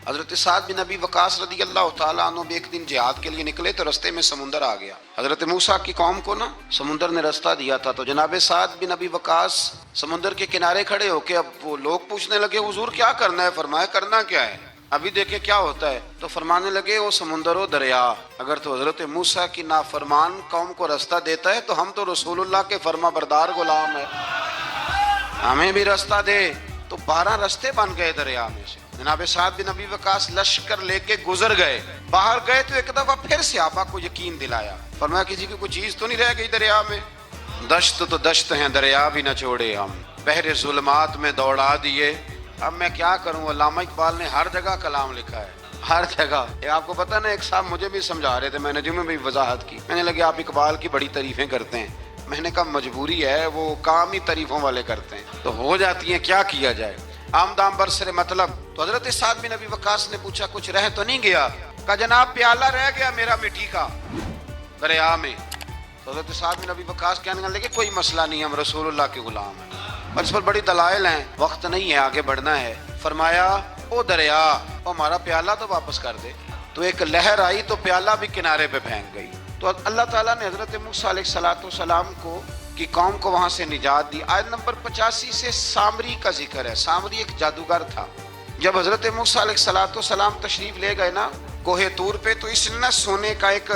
حضرت سعد بن ابی وقاص رضی اللہ تعالیٰ عنہ بھی ایک دن جہاد کے لیے نکلے تو رستے میں سمندر آ گیا۔ حضرت موسیٰ کی قوم کو نا سمندر نے رستہ دیا تھا، تو جناب سعد بن ابی وقاص سمندر کے کنارے کھڑے ہو کے اب وہ لوگ پوچھنے لگے حضور کیا کرنا ہے؟ فرمایا کرنا کیا ہے، ابھی دیکھیں کیا ہوتا ہے۔ تو فرمانے لگے وہ سمندر و دریا، اگر تو حضرت موسیٰ کی نافرمان قوم کو رستہ دیتا ہے تو ہم تو رسول اللہ کے فرما بردار غلام ہیں، ہمیں بھی رستہ دے۔ تو 12 رستے بن گئے دریا میں سے۔ جناب سعد بن ابی وقاص لشکر لے کے گزر گئے، باہر گئے تو ایک دفعہ پھر صحابہ کو یقین دلایا، فرمایا کسی کی کوئی چیز تو نہیں رہ گئی دریا میں؟ دشت تو دشت ہیں، دریا بھی نہ چھوڑے ہم، بحر ظلمات میں دوڑا دیے۔ اب میں کیا کروں، علامہ اقبال نے ہر جگہ کلام لکھا ہے، ہر جگہ۔ آپ کو پتہ نا ایک صاحب مجھے بھی سمجھا رہے تھے، میں نے جمعے میں بھی وضاحت کی، میں نے لگے آپ اقبال کی بڑی تعریفیں کرتے ہیں، میں نے کہا مجبوری ہے، وہ کام ہی تعریفوں والے کرتے ہیں تو ہو جاتی ہیں، کیا کیا جائے، عام دام برسر مطلب۔ تو حضرت سعد بن ابی وقاص نے پوچھا کچھ رہ تو نہیں گیا؟ کہا جناب پیالہ رہ گیا میرا مٹی کا دریا میں۔ تو حضرت سعد بن ابی وقاص کہنے لگے کوئی مسئلہ نہیں، ہم رسول اللہ کے غلام ہیں، اور اس پر بڑی دلائل ہیں، وقت نہیں ہے آگے بڑھنا ہے۔ فرمایا او دریا، او ہمارا پیالہ تو واپس کر دے۔ تو ایک لہر آئی تو پیالہ بھی کنارے پہ پھینک گئی۔ تو اللہ تعالیٰ نے حضرت موسیٰ علیہ السلام کو کی قوم کو وہاں سے نجات دی۔ آیت نمبر 85 سے سامری کا ذکر ہے۔ سامری ایک جادوگر تھا۔ جب حضرت موسیٰ علیہ السلام تشریف لے گئے نا کوہ طور پہ، تو اس نے نا سونے کا ایک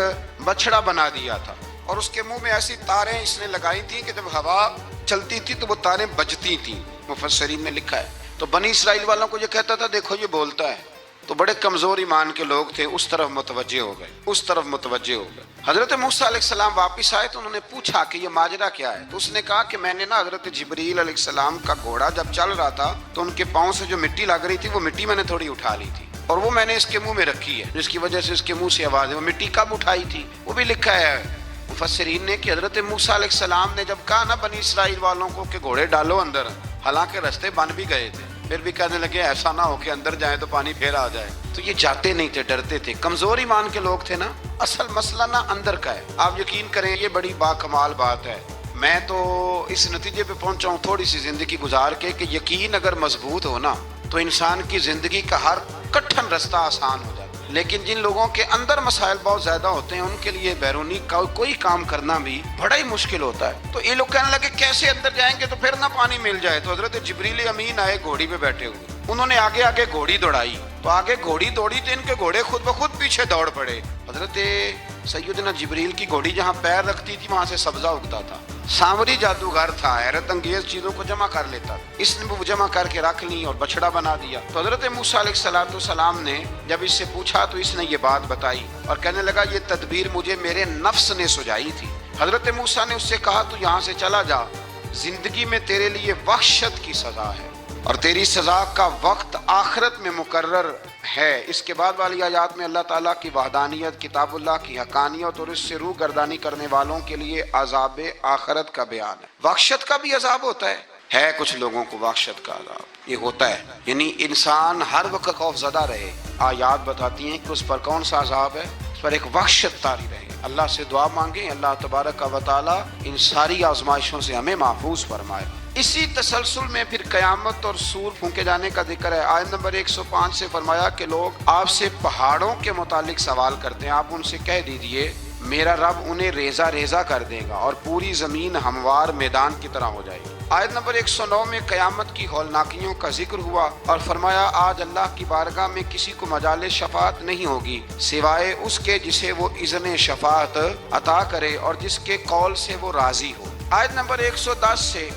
بچڑا بنا دیا تھا، اور اس کے منہ میں ایسی تاریں اس نے لگائی تھیں کہ جب ہوا چلتی تھی تو وہ تاریں بجتی تھیں، مفسرین نے لکھا ہے۔ تو بنی اسرائیل والوں کو یہ کہتا تھا دیکھو یہ بولتا ہے، تو بڑے کمزور ایمان کے لوگ تھے، اس طرف متوجہ ہو گئے، اس طرف متوجہ ہو گئے۔ حضرت موسیٰ علیہ السلام واپس آئے تو انہوں نے پوچھا کہ یہ ماجرا کیا ہے؟ تو اس نے کہا کہ میں نے نا حضرت جبریل علیہ السلام کا گھوڑا جب چل رہا تھا تو ان کے پاؤں سے جو مٹی لگ رہی تھی وہ مٹی میں نے تھوڑی اٹھا لی تھی، اور وہ میں نے اس کے منہ میں رکھی ہے، جس کی وجہ سے اس کے منہ سے آواز ہے۔ وہ مٹی کب اٹھائی تھی وہ بھی لکھا ہے مفسرین نے کہ حضرت موسیٰ علیہ السلام نے جب کہا نا بنی اسرائیل والوں کو کہ گھوڑے ڈالو اندر، حالانکہ رستے بن بھی گئے تھے، پھر بھی کہنے لگے ایسا نہ ہو کہ اندر جائیں تو پانی پھر آ جائے، تو یہ جاتے نہیں تھے، ڈرتے تھے، کمزور ایمان کے لوگ تھے نا۔ اصل مسئلہ نا اندر کا ہے، آپ یقین کریں یہ بڑی باکمال بات ہے۔ میں تو اس نتیجے پہ پہنچا ہوں تھوڑی سی زندگی گزار کے کہ یقین اگر مضبوط ہو نا تو تو انسان کی زندگی کا ہر کٹھن رستہ آسان ہو جاتا ہے۔ لیکن جن لوگوں کے اندر مسائل بہت زیادہ ہوتے ہیں ان کے لیے بیرونی کوئی کام کرنا بھی بڑا ہی مشکل ہوتا ہے۔ تو یہ لوگ کہنے لگے کیسے اندر جائیں گے تو پھر نہ پانی مل جائے، تو حضرت جبریل امین آئے گھوڑی پہ بیٹھے ہوئے، انہوں نے آگے آگے گھوڑی دوڑائی، تو آگے گھوڑی دوڑی تو ان کے گھوڑے خود بخود پیچھے دوڑ پڑے۔ حضرت سیدنا جبریل کی گھوڑی جہاں پیر رکھتی تھی وہاں سے سبزہ اگتا تھا، سانوری جادوگر تھا، حیرت انگیز چیزوں کو جمع کر لیتا تھا، اس نے وہ جمع کر کے رکھ لی اور بچڑا بنا دیا۔ تو حضرت موسیٰ علیہ السلام نے جب اس سے پوچھا تو اس نے یہ بات بتائی اور کہنے لگا یہ تدبیر مجھے میرے نفس نے سجائی تھی۔ حضرت موسیٰ نے اس سے کہا تو یہاں سے چلا جا، زندگی میں تیرے لیے وحشت کی سزا ہے اور تیری سزا کا وقت آخرت میں مقرر ہے۔ اس کے بعد والی آیات میں اللہ تعالیٰ کی وحدانیت، کتاب اللہ کی حقانیت اور اس سے روح گردانی کرنے والوں کے لیے عذاب آخرت کا بیان ہے۔ وحشت کا بھی عذاب ہوتا ہے کچھ لوگوں کو وحشت کا عذاب یہ ہوتا ہے، یعنی انسان ہر وقت خوف زدہ رہے۔ آیات بتاتی ہیں کہ اس پر کون سا عذاب ہے، اس پر ایک وحشت طاری رہے۔ اللہ سے دعا مانگیں اللہ تبارک و تعالیٰ ان ساری آزمائشوں سے ہمیں محفوظ فرمائے۔ اسی تسلسل میں پھر قیامت اور سور پھونکے جانے کا ذکر ہے۔ آیت نمبر 105 سے فرمایا کہ لوگ آپ سے پہاڑوں کے متعلق سوال کرتے ہیں، آپ ان سے کہہ دیجئے میرا رب انہیں ریزہ ریزہ کر دے گا اور پوری زمین ہموار میدان کی طرح ہو جائے گی۔ آیت نمبر 109 میں قیامت کی ہولناکیوں کا ذکر ہوا اور فرمایا آج اللہ کی بارگاہ میں کسی کو مجال شفاعت نہیں ہوگی سوائے اس کے جسے وہ اذن شفاعت عطا کرے اور جس کے قول سے وہ راضی ہو۔ آیت نمبر 110 سے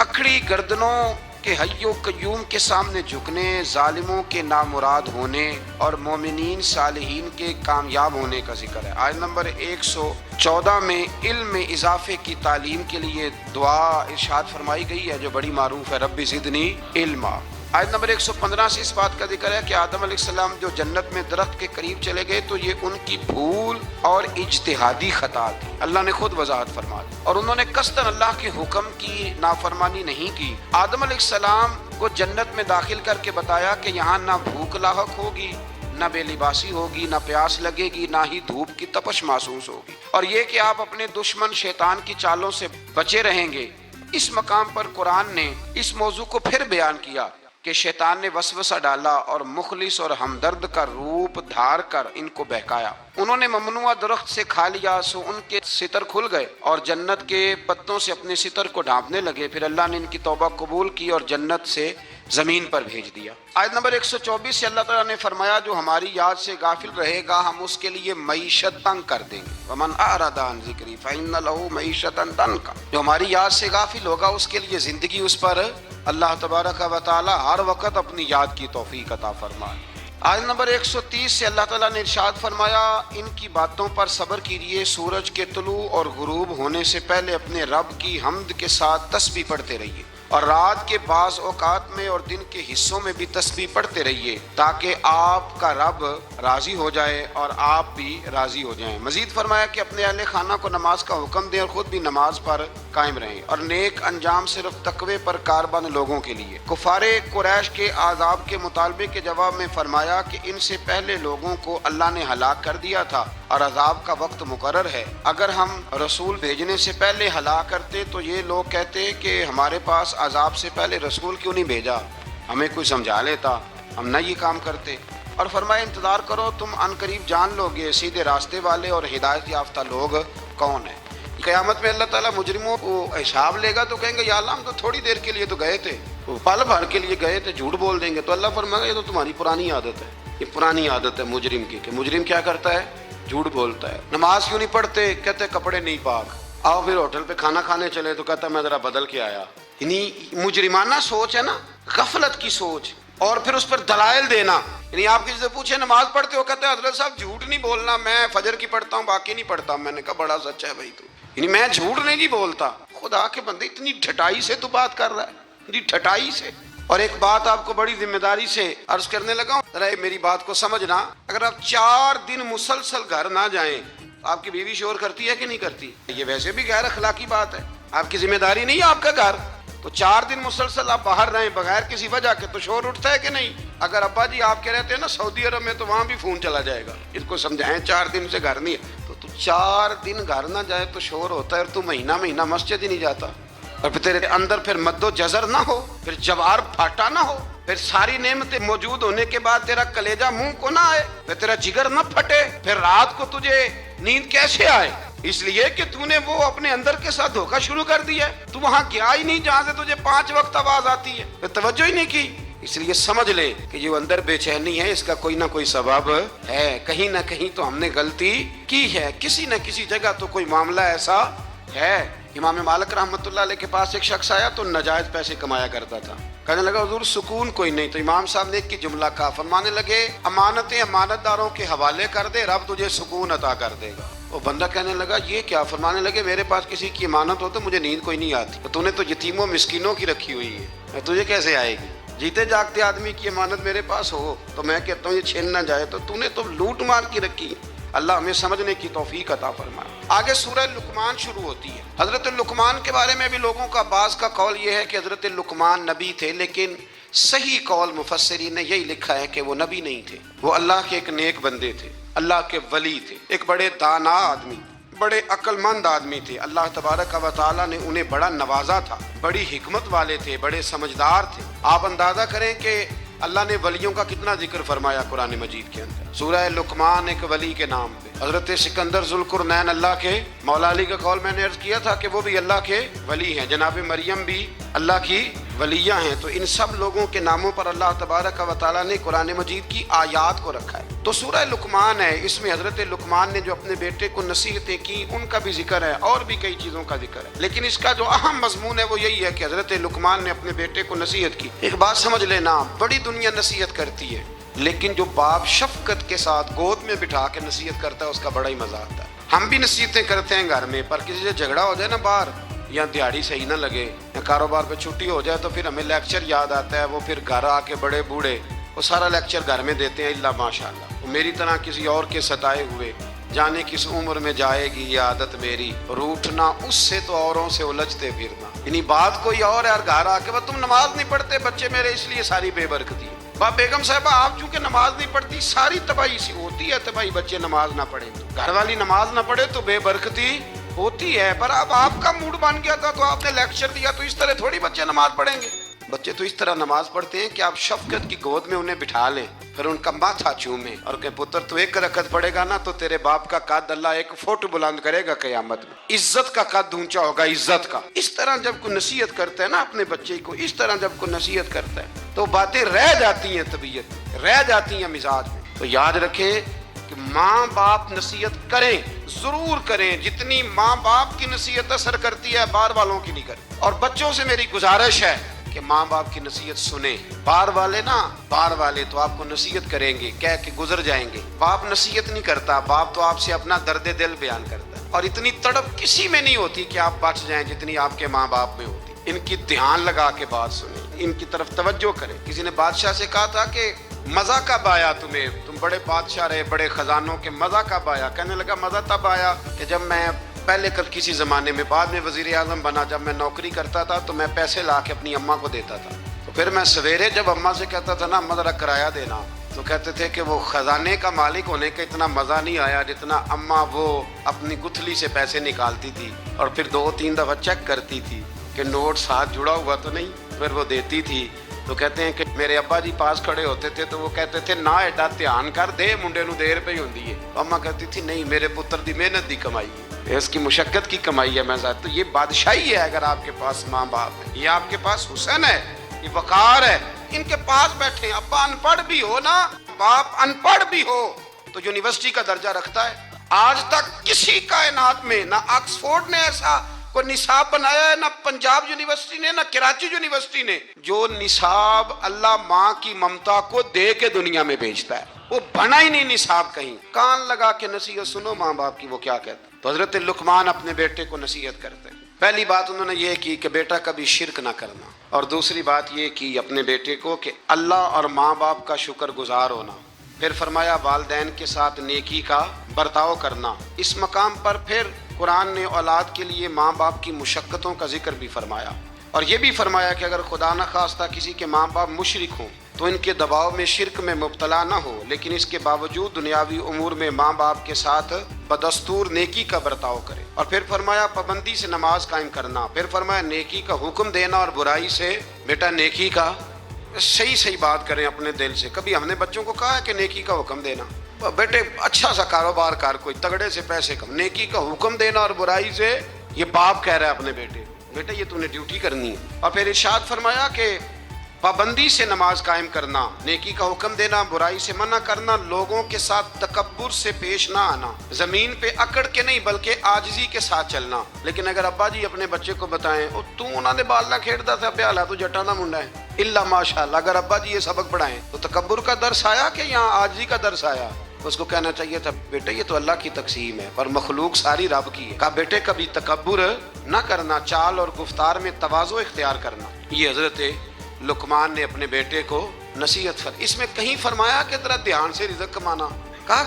اکڑی گردنوں کے حی و قیوم کے سامنے جھکنے، ظالموں کے نامراد ہونے اور مومنین صالحین کے کامیاب ہونے کا ذکر ہے۔ آیت نمبر 114 میں علم میں اضافے کی تعلیم کے لیے دعا ارشاد فرمائی گئی ہے جو بڑی معروف ہے، رب زدنی علما۔ آیت نمبر 115 سے اس بات کا ذکر ہے کہ آدم علیہ السلام جو جنت میں درخت کے قریب چلے گئے تو یہ ان کی بھول اور اجتہادی خطا تھی، اللہ نے خود وضاحت فرما دی، اور انہوں نے قصداً اللہ کے حکم کی نافرمانی نہیں کی۔ آدم علیہ السلام کو جنت میں داخل کر کے بتایا کہ یہاں نہ بھوک لاحق ہوگی، نہ بے لباسی ہوگی، نہ پیاس لگے گی، نہ ہی دھوپ کی تپش محسوس ہوگی، اور یہ کہ آپ اپنے دشمن شیطان کی چالوں سے بچے رہیں گے۔ اس مقام پر قرآن نے اس موضوع کو پھر بیان کیا کہ شیطان نے وسوسہ ڈالا اور مخلص اور ہمدرد کا روپ دھار کر ان کو بہکایا۔ انہوں نے ممنوعہ درخت سے کھا لیا سو ان کے ستر کھل گئے اور جنت کے پتوں سے اپنے ستر کو ڈھانپنے لگے، پھر اللہ نے ان کی توبہ قبول کی اور جنت سے زمین پر بھیج دیا۔ آیت نمبر 124 سے اللہ تعالیٰ نے فرمایا جو ہماری یاد سے غافل رہے گا ہم اس کے لیے معیشت تنگ کر دیں گے، ومن اعرض عن ذکری فإن له معیشۃ ضنکا، جو ہماری یاد سے غافل ہوگا اس کے لیے زندگی اس پر اللہ تبارک و تعالی ہر وقت اپنی یاد کی توفیق عطا فرمائے۔ آیت نمبر 130 سے اللہ تعالیٰ نے ارشاد فرمایا ان کی باتوں پر صبر کیجیے، سورج کے طلوع اور غروب ہونے سے پہلے اپنے رب کی حمد کے ساتھ تسبیح پڑھتے رہیے اور رات کے بعض اوقات میں اور دن کے حصوں میں بھی تسبیح پڑھتے رہیے تاکہ آپ کا رب راضی ہو جائے اور آپ بھی راضی ہو جائیں۔ مزید فرمایا کہ اپنے اہل خانہ کو نماز کا حکم دیں اور خود بھی نماز پر قائم رہیں اور نیک انجام صرف تقوی پر کاربند لوگوں کے لیے۔ کفار قریش کے عذاب کے مطالبے کے جواب میں فرمایا کہ ان سے پہلے لوگوں کو اللہ نے ہلاک کر دیا تھا اور عذاب کا وقت مقرر ہے، اگر ہم رسول بھیجنے سے پہلے ہلاک کرتے تو یہ لوگ کہتے کہ ہمارے پاس عذاب سے پہلے رسول کیوں نہیں بھیجا، ہمیں کوئی سمجھا لیتا، ہم نہ یہ کام کرتے۔ اور فرمایا انتظار کرو تم ان قریب جان لو گے سیدھے راستے والے اور ہدایت یافتہ لوگ کون ہیں۔ قیامت میں اللہ تعالیٰ مجرموں کو حساب لے گا تو کہیں گے یا اللہ ہم تو تھوڑی دیر کے لیے تو گئے تھے، پل بھر کے لیے گئے تھے، جھوٹ بول دیں گے تو اللہ فرمائے گا یہ تو تمہاری پرانی عادت ہے، یہ پرانی عادت ہے مجرم کی، کہ مجرم کیا کرتا ہے، جھوٹ بولتا ہے۔ نماز کیوں نہیں پڑھتے، کہتے کپڑے نہیں پاک، آؤ پھر ہوٹل پہ کھانا کھانے چلے تو کہتا میں ذرا بدل کے آیا۔ یعنی مجرمانہ سوچ ہے نا، غفلت کی سوچ، اور پھر اس پر دلائل دینا۔ یعنی آپ کسی سے پوچھے نماز پڑھتے ہو، کہتے ہیں حضرت صاحب جھوٹ نہیں بولنا، میں فجر کی پڑھتا ہوں باقی نہیں پڑھتا۔ میں نے کہا بڑا سچ ہے بھائی تو، یعنی میں جھوٹ نہیں بولتا۔ خدا کے بندے اتنی ڈھٹائی سے تو بات کر رہا ہے، اتنی ڈھٹائی سے۔ اور ایک بات آپ کو بڑی ذمہ داری سے عرض کرنے لگا ہوں، ذرا میری بات کو سمجھنا، اگر آپ 4 دن مسلسل گھر نہ جائیں آپ کی بیوی شور کرتی ہے کہ نہیں کرتی؟ یہ ویسے بھی غیر اخلاقی بات ہے، آپ کی ذمہ داری نہیں ہے آپ کا گھر، تو 4 دن مسلسل آپ باہر رہیں بغیر کسی وجہ کے تو شور اٹھتا ہے کہ نہیں؟ اگر ابا جی آپ کے رہتے ہیں نا سعودی عرب میں تو وہاں بھی فون چلا جائے گا، اس کو سمجھائیں 4 دن سے گھر نہیں ہے تو 4 دن گھر نہ جائے تو شور ہوتا ہے، اور تو مہینہ مہینہ مسجد ہی نہیں جاتا، اور پھر تیرے اندر پھر مد و جزر نہ ہو، پھر جوار پھاٹا نہ ہو، پھر ساری نعمتیں موجود ہونے کے بعد تیرا کلیجہ منہ کو نہ آئے، پھر تیرا جگر نہ پھٹے، پھر رات کو تجھے نیند کیسے آئے؟ اس لیے کہ تو نے وہ اپنے اندر کے ساتھ دھوکہ شروع کر دیا ہے، تو وہاں گیا ہی نہیں جہاں سے تجھے 5 وقت آواز آتی ہے، پھر توجہ ہی نہیں کی۔ اس لیے سمجھ لے کہ جو اندر بے چینی ہے اس کا کوئی نہ کوئی سبب ہے، کہیں نہ کہیں تو ہم نے غلطی کی ہے، کسی نہ کسی جگہ تو کوئی معاملہ ایسا ہے۔ امام مالک رحمۃ اللہ علیہ کے پاس ایک شخص آیا تو ناجائز پیسے کمایا کرتا تھا، کہنے لگا حضور سکون کوئی نہیں، تو امام صاحب نے ایک کی جملہ کہا، فرمانے لگے امانتیں امانت داروں کے حوالے کر دے، رب تجھے سکون عطا کر دے گا۔ وہ بندہ کہنے لگا یہ کیا؟ فرمانے لگے میرے پاس کسی کی امانت ہو تو مجھے نیند کوئی نہیں آتی، تو نے تو یتیموں مسکینوں کی رکھی ہوئی ہے، تجھے کیسے آئے گی؟ جیتے جاگتے آدمی کی امانت میرے پاس ہو تو میں کہتا ہوں یہ چھین نہ جائے، تو نے تو لوٹ مار کی رکھی ہے۔ اللہ ہمیں سمجھنے کی توفیق عطا فرمائے۔ آگے سورہ لقمان شروع ہوتی ہے۔ حضرت لقمان کے بارے میں بھی لوگوں کا بعض کا قول یہ ہے کہ حضرت لقمان نبی تھے، لیکن صحیح قول مفسرین نے یہی لکھا ہے کہ وہ نبی نہیں تھے، وہ اللہ کے ایک نیک بندے تھے، اللہ کے ولی تھے، ایک بڑے دانا آدمی، بڑے عقل مند آدمی تھے۔ اللہ تبارک و تعالیٰ نے انہیں بڑا نوازا تھا، بڑی حکمت والے تھے، بڑے سمجھدار تھے۔ آپ اندازہ کریں کہ اللہ نے ولیوں کا کتنا ذکر فرمایا قرآن مجید کے اندر۔ سورہ لقمان ایک ولی کے نام پہ، حضرت سکندر ذوالقرنین اللہ کے، مولا علی کا قول میں نے عرض کیا تھا کہ وہ بھی اللہ کے ولی ہیں، جناب مریم بھی اللہ کی ولیہ ہیں، تو ان سب لوگوں کے ناموں پر اللہ تبارک و تعالیٰ نے قرآن مجید کی آیات کو رکھا ہے۔ تو سورہ لقمان ہے، اس میں حضرت لقمان نے جو اپنے بیٹے کو نصیحتیں کی ان کا بھی ذکر ہے، اور بھی کئی چیزوں کا ذکر ہے، لیکن اس کا جو اہم مضمون ہے وہ یہی ہے کہ حضرت لقمان نے اپنے بیٹے کو نصیحت کی۔ ایک بات سمجھ لینا، بڑی دنیا نصیحت کرتی ہے، لیکن جو باپ شفقت کے ساتھ گود میں بٹھا کے نصیحت کرتا ہے اس کا بڑا ہی مزہ آتا ہے۔ ہم بھی نصیحتیں کرتے ہیں گھر میں، پر کسی سے جھگڑا ہو جائے نا باہر، یا دیہڑی صحیح نہ لگے، یا کاروبار پہ چھٹی ہو جائے، تو پھر ہمیں لیکچر یاد آتا ہے، وہ پھر گھر آ کے بڑے بوڑھے وہ سارا لیکچر گھر میں دیتے ہیں، اللہ ماشاء اللہ، وہ میری طرح کسی اور کے ستائے ہوئے، جانے کس عمر میں جائے گی یہ عادت میری، روٹنا اس سے تو اوروں سے الجھتے پھرنا، یعنی بات کوئی اور ہے، اور گھر آ کے تم نماز نہیں پڑھتے بچے میرے اس لیے ساری بے برکتی ہے۔ بیگم صاحبہ آپ چونکہ نماز نہیں پڑھتی، ساری تباہی سی ہوتی ہے، تباہی بچے نماز نہ پڑھیں، گھر والی نماز نہ پڑھے تو بے برکتی ہوتی ہے۔ پر اب آپ کا موڈ بن گیا تھا تو آپ نے لیکچر دیا، تو اس طرح تھوڑی بچے نماز پڑھیں گے۔ بچے تو اس طرح نماز پڑھتے ہیں کہ آپ شفقت کی گود میں انہیں بٹھا لیں، پھر ان کا ماتھا چومیں اور کہ پتر تو ایک رکعت پڑھے گا نا تو تیرے باپ کا قد اللہ 1 فٹ بلند کرے گا قیامت میں، عزت کا قد اونچا ہوگا، عزت کا۔ اس طرح جب کوئی نصیحت کرتا ہے نا اپنے بچے کو، اس طرح جب کوئی نصیحت کرتا ہے تو باتیں رہ جاتی ہیں، طبیعت رہ جاتی ہیں مزاج میں۔ تو یاد رکھیں کہ ماں باپ نصیحت کریں، ضرور کریں، جتنی ماں باپ کی نصیحت اثر کرتی ہے باہر والوں کی نہیں کرتی۔ اور بچوں سے میری گزارش ہے کہ ماں باپ کی نصیحت سنیں، باہر والے تو آپ کو نصیحت کریں گے، کہہ کے گزر جائیں گے، باپ نصیحت نہیں کرتا، باپ تو آپ سے اپنا درد دل بیان کرتا ہے، اور اتنی تڑپ کسی میں نہیں ہوتی کہ آپ بچ جائیں جتنی آپ کے ماں باپ میں ہوتی۔ ان کی دھیان لگا کے بات سنیں، ان کی طرف توجہ کریں۔ کسی نے بادشاہ سے کہا تھا کہ مزہ کب آیا تمہیں، تم بڑے بادشاہ رہے، بڑے خزانوں کے، مزہ کب آیا؟ کہنے لگا مزہ تب آیا کہ جب میں پہلے کسی زمانے میں، بعد میں وزیر اعظم بنا، جب میں نوکری کرتا تھا تو میں پیسے لا کے اپنی اماں کو دیتا تھا، تو پھر میں سویرے جب اماں سے کہتا تھا نا اماں ذرا کرایہ دینا، تو کہتے تھے کہ وہ خزانے کا مالک ہونے کا اتنا مزہ نہیں آیا جتنا اماں وہ اپنی گتھلی سے پیسے نکالتی تھی اور پھر 2-3 دفعہ چیک کرتی تھی کہ نوٹ ساتھ جڑا ہوا تو نہیں، پھر وہ دیتی تھی۔ تو کہتے ہیں کہ میرے ابا جی پاس کھڑے ہوتے تھے تو وہ کہتے تھے نہ ایڈا دھیان کر دے، منڈے نو دیر پہ ہی ہوندی ہے۔ اماں کہتی تھی نہیں، میرے پتر دی محنت دی کمائی ہے، اس کی مشقت کی کمائی ہے، میں ذات۔ تو یہ بادشاہی ہے اگر آپ کے پاس ماں باپ ہے، یہ آپ کے پاس حسن ہے، یہ وقار ہے۔ ان کے پاس بیٹھیں، ابا ان پڑھ بھی ہو نا، باپ ان پڑھ بھی ہو تو یونیورسٹی کا درجہ رکھتا ہے۔ آج تک کسی کائنات میں نہ آکسفورڈ نے ایسا کوئی نصاب بنایا ہے، نہ پنجاب یونیورسٹی نے، نہ کراچی یونیورسٹی نے، جو نصاب اللہ ماں کی ممتا کو دے کے دنیا میں بھیجتا ہے، وہ بنا ہی نہیں نصاب کہیں۔ کان لگا کے نصیحت سنو ماں باپ کی، وہ کیا کہتے ہیں۔ تو حضرت لقمان اپنے بیٹے کو نصیحت کرتے ہیں۔ پہلی بات انہوں نے یہ کی کہ بیٹا کبھی شرک نہ کرنا، اور دوسری بات یہ کی اپنے بیٹے کو کہ اللہ اور ماں باپ کا شکر گزار ہونا۔ پھر فرمایا والدین کے ساتھ نیکی کا برتاؤ کرنا۔ اس مقام پر پھر قرآن نے اولاد کے لیے ماں باپ کی مشقتوں کا ذکر بھی فرمایا، اور یہ بھی فرمایا کہ اگر خدا نہ خواستہ کسی کے ماں باپ مشرک ہوں تو ان کے دباؤ میں شرک میں مبتلا نہ ہو، لیکن اس کے باوجود دنیاوی امور میں ماں باپ کے ساتھ بدستور نیکی کا برتاؤ کرے۔ اور پھر فرمایا پابندی سے نماز قائم کرنا۔ پھر فرمایا نیکی کا حکم دینا اور برائی سے بیٹا نیکی کا صحیح صحیح بات کریں اپنے دل سے. کبھی ہم نے بچوں کو کہا ہے کہ نیکی کا حکم دینا؟ بیٹے اچھا سا کاروبار کر، کوئی تگڑے سے پیسے کم. نیکی کا حکم دینا اور برائی سے، یہ باپ کہہ رہا ہے اپنے بیٹے یہ تو نے ڈیوٹی کرنی ہے. اور پھر ارشاد فرمایا کہ پابندی سے نماز قائم کرنا، نیکی کا حکم دینا، برائی سے منع کرنا، لوگوں کے ساتھ تکبر سے پیش نہ آنا، زمین پہ اکڑ کے نہیں بلکہ عاجزی کے ساتھ چلنا. لیکن اگر ابا جی اپنے بچے کو بتائیں او تو انہوں نے بال نہ کھیڑتا تھا پیالہ تو جٹا نہ منڈا ہے الا ماشاء اللہ، اگر ابا جی یہ سبق پڑھائیں تو تکبر کا درس آیا کہ یہاں عاجزی کا درس آیا؟ اس کو کہنا چاہیے تھا بیٹے یہ تو اللہ کی تقسیم ہے پر مخلوق ساری رب کی ہے. کہا بیٹے کبھی تکبر نہ کرنا، چال اور گفتار میں تواضع اختیار کرنا. یہ حضرت لقمان نے اپنے بیٹے کو نصیحت اس میں کہیں فرمایا کہ ذرا دھیان سے رزق کمانا، کہا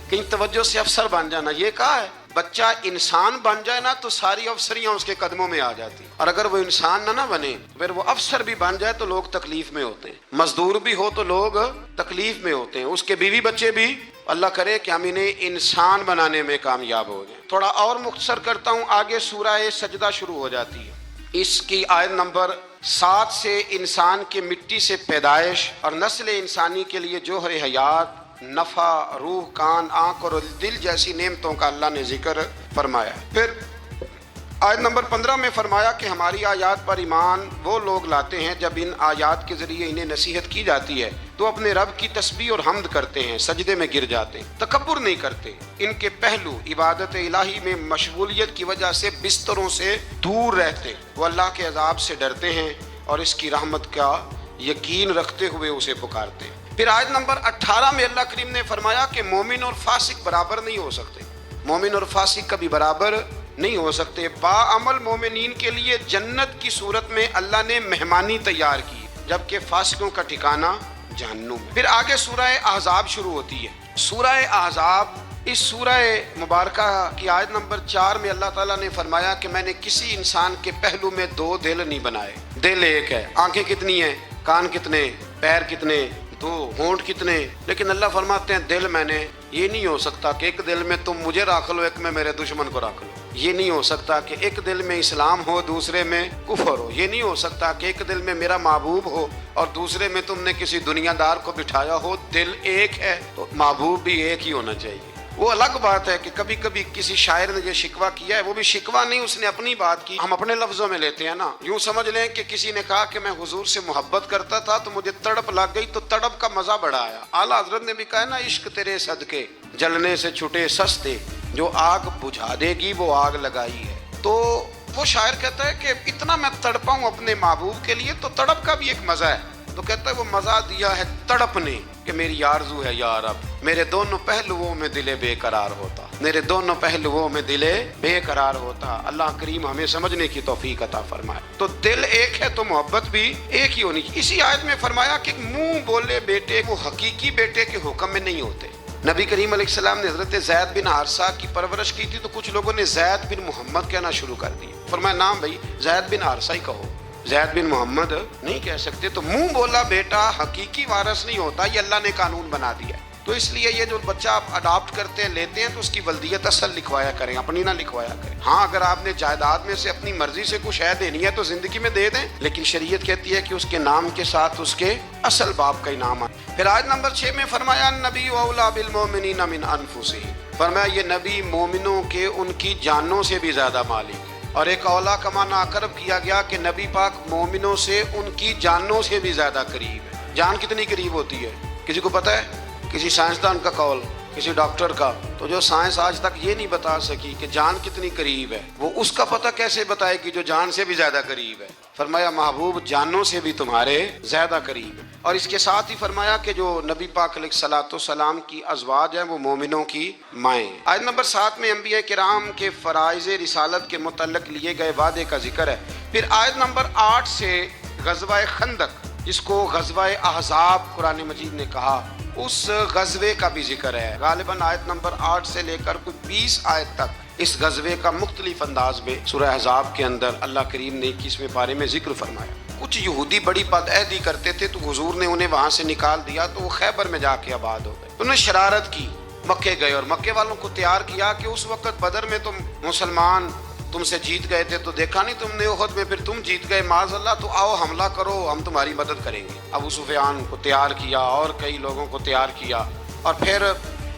کہیں توجہ سے افسر بن جانا. یہ کہا ہے بچہ انسان بن جائے نا تو ساری افسریاں اس کے قدموں میں آ جاتی، اور اگر وہ انسان نہ بنے پھر وہ افسر بھی بن جائے تو لوگ تکلیف میں ہوتے ہیں، مزدور بھی ہو تو لوگ تکلیف میں ہوتے ہیں، اس کے بیوی بچے بھی. اللہ کرے کہ ہم انہیں انسان بنانے میں کامیاب ہو جائیں. تھوڑا اور مختصر کرتا ہوں، آگے سورہ سجدہ شروع ہو جاتی ہے. اس کی آیت نمبر 7 سے انسان کے مٹی سے پیدائش اور نسل انسانی کے لیے جوہر حیات، نفع، روح، کان، آنکھ اور دل جیسی نعمتوں کا اللہ نے ذکر فرمایا. پھر آیت نمبر 15 میں فرمایا کہ ہماری آیات پر ایمان وہ لوگ لاتے ہیں جب ان آیات کے ذریعے انہیں نصیحت کی جاتی ہے تو اپنے رب کی تسبیح اور حمد کرتے ہیں، سجدے میں گر جاتے ہیں، تکبر نہیں کرتے. ان کے پہلو عبادت الہی میں مشغولیت کی وجہ سے بستروں سے دور رہتے، وہ اللہ کے عذاب سے ڈرتے ہیں اور اس کی رحمت کا یقین رکھتے ہوئے اسے پکارتے ہیں. پھر آیت نمبر 18 میں اللہ کریم نے فرمایا کہ مومن اور فاسق برابر نہیں ہو سکتے، مومن اور فاسق کبھی برابر نہیں ہو سکتے. باعمل مومنین کے لیے جنت کی صورت میں اللہ نے مہمانی تیار کی جبکہ فاسقوں کا ٹھکانہ جہنم ہے. پھر آگے سورہ احزاب شروع ہوتی ہے. سورہ احزاب اس سورہ مبارکہ کی آیت نمبر 4 میں اللہ تعالیٰ نے فرمایا کہ میں نے کسی انسان کے پہلو میں 2 دل نہیں بنائے. دل ایک ہے، آنکھیں کتنی ہیں، کان کتنے، پیر کتنے، 2 ہونٹ کتنے، لیکن اللہ فرماتے ہیں دل میں نے. یہ نہیں ہو سکتا کہ ایک دل میں تم مجھے رکھ لو، ایک میں میرے دشمن کو رکھ لو. یہ نہیں ہو سکتا کہ ایک دل میں اسلام ہو دوسرے میں کفر ہو. یہ نہیں ہو سکتا کہ ایک دل میں میرا محبوب ہو اور دوسرے میں تم نے کسی دنیا دار کو بٹھایا ہو. دل ایک ہے تو محبوب بھی ایک ہی ہونا چاہیے. وہ الگ بات ہے کہ کبھی کبھی کسی شاعر نے یہ شکوہ کیا ہے، وہ بھی شکوہ نہیں، اس نے اپنی بات کی، ہم اپنے لفظوں میں لیتے ہیں نا. یوں سمجھ لیں کہ کسی نے کہا کہ میں حضور سے محبت کرتا تھا تو مجھے تڑپ لگ گئی تو تڑپ کا مزہ بڑھا آیا. اعلیٰ حضرت نے بھی کہا نا عشق تیرے صدقے جلنے سے چھٹے سستے، جو آگ بجھا دے گی وہ آگ لگائی ہے. تو وہ شاعر کہتا ہے کہ اتنا میں تڑپا ہوں اپنے محبوب کے لیے تو تڑپ کا بھی ایک مزہ ہے. تو کہتا ہے وہ مزہ دیا ہے تڑپ نے کہ میری آرزو ہے یا رب میرے دونوں پہلوؤں میں دل بے قرار ہوتا، میرے دونوں پہلوؤں میں دل بے قرار ہوتا. اللہ کریم ہمیں سمجھنے کی توفیق عطا فرمائے. تو دل ایک ہے تو محبت بھی ایک ہی ہونی چاہیے. اسی آیت میں فرمایا کہ منہ بولے بیٹے وہ حقیقی بیٹے کے حکم میں نہیں ہوتے. نبی کریم علیہ السلام نے حضرت زید بن حارثہ کی پرورش کی تھی تو کچھ لوگوں نے زید بن محمد کہنا شروع کر دیا. فرمایا نام بھائی زید بن حارثہ ہی کہو، زید بن محمد نہیں کہہ سکتے. تو منہ بولا بیٹا حقیقی وارث نہیں ہوتا، یہ اللہ نے قانون بنا دیا. تو اس لیے یہ جو بچہ آپ اڈاپٹ کرتے ہیں لیتے ہیں تو اس کی ولدیت اصل لکھوایا کریں، اپنی نہ لکھوایا کریں. ہاں اگر آپ نے جائیداد میں سے اپنی مرضی سے کچھ ہے دینی ہے تو زندگی میں دے دیں، لیکن شریعت کہتی ہے کہ اس کے نام کے ساتھ اس کے اصل باپ کا ہی نام آئے. پھر آیت نمبر 6 میں فرمایا نبی اولیٰ بالمؤمنین من انفسہم، فرمایا یہ نبی مومنوں کے ان کی جانوں سے بھی زیادہ مالک ہے. اور ایک اولا کا معنی اقرب کیا گیا کہ نبی پاک مومنوں سے ان کی جانوں سے بھی زیادہ قریب ہے. جان کتنی قریب ہوتی ہے کسی کو پتہ ہے؟ کسی سائنسدان کا قول، کسی ڈاکٹر کا، تو جو سائنس آج تک یہ نہیں بتا سکی کہ جان کتنی قریب ہے، وہ اس کا پتہ کیسے بتائے گی جو جان سے بھی زیادہ قریب ہے. فرمایا محبوب جانوں سے بھی تمہارے زیادہ قریب ہے. اور اس کے ساتھ ہی فرمایا کہ جو نبی پاک علیہ الصلوۃ والسلام کی ازواج ہیں وہ مومنوں کی مائیں. آیت نمبر 7 میں انبیاء کرام کے فرائض رسالت کے متعلق لیے گئے وعدے کا ذکر ہے. پھر آیت نمبر 8 سے غزوہ خندق جس کو غزوہ احزاب قرآن مجید نے کہا، اس غزوے کا بھی ذکر ہے. غالباً آیت نمبر 8 سے لے کر کچھ 20 آیت تک اس غزوے کا مختلف انداز میں سورہ احزاب کے اندر اللہ کریم نے 21ویں پارے میں ذکر فرمایا. کچھ یہودی بڑی بدعہدی کرتے تھے تو حضور نے انہیں وہاں سے نکال دیا تو وہ خیبر میں جا کے آباد ہو گئے. انہوں نے شرارت کی، مکے گئے اور مکے والوں کو تیار کیا کہ اس وقت بدر میں تو مسلمان تم سے جیت گئے تھے تو دیکھا نہیں تم نے احد میں، پھر تم جیت گئے معاذ اللہ، تو آؤ حملہ کرو، ہم تمہاری مدد کریں گے۔ ابو سفیان کو تیار کیا اور کئی لوگوں کو تیار کیا، اور پھر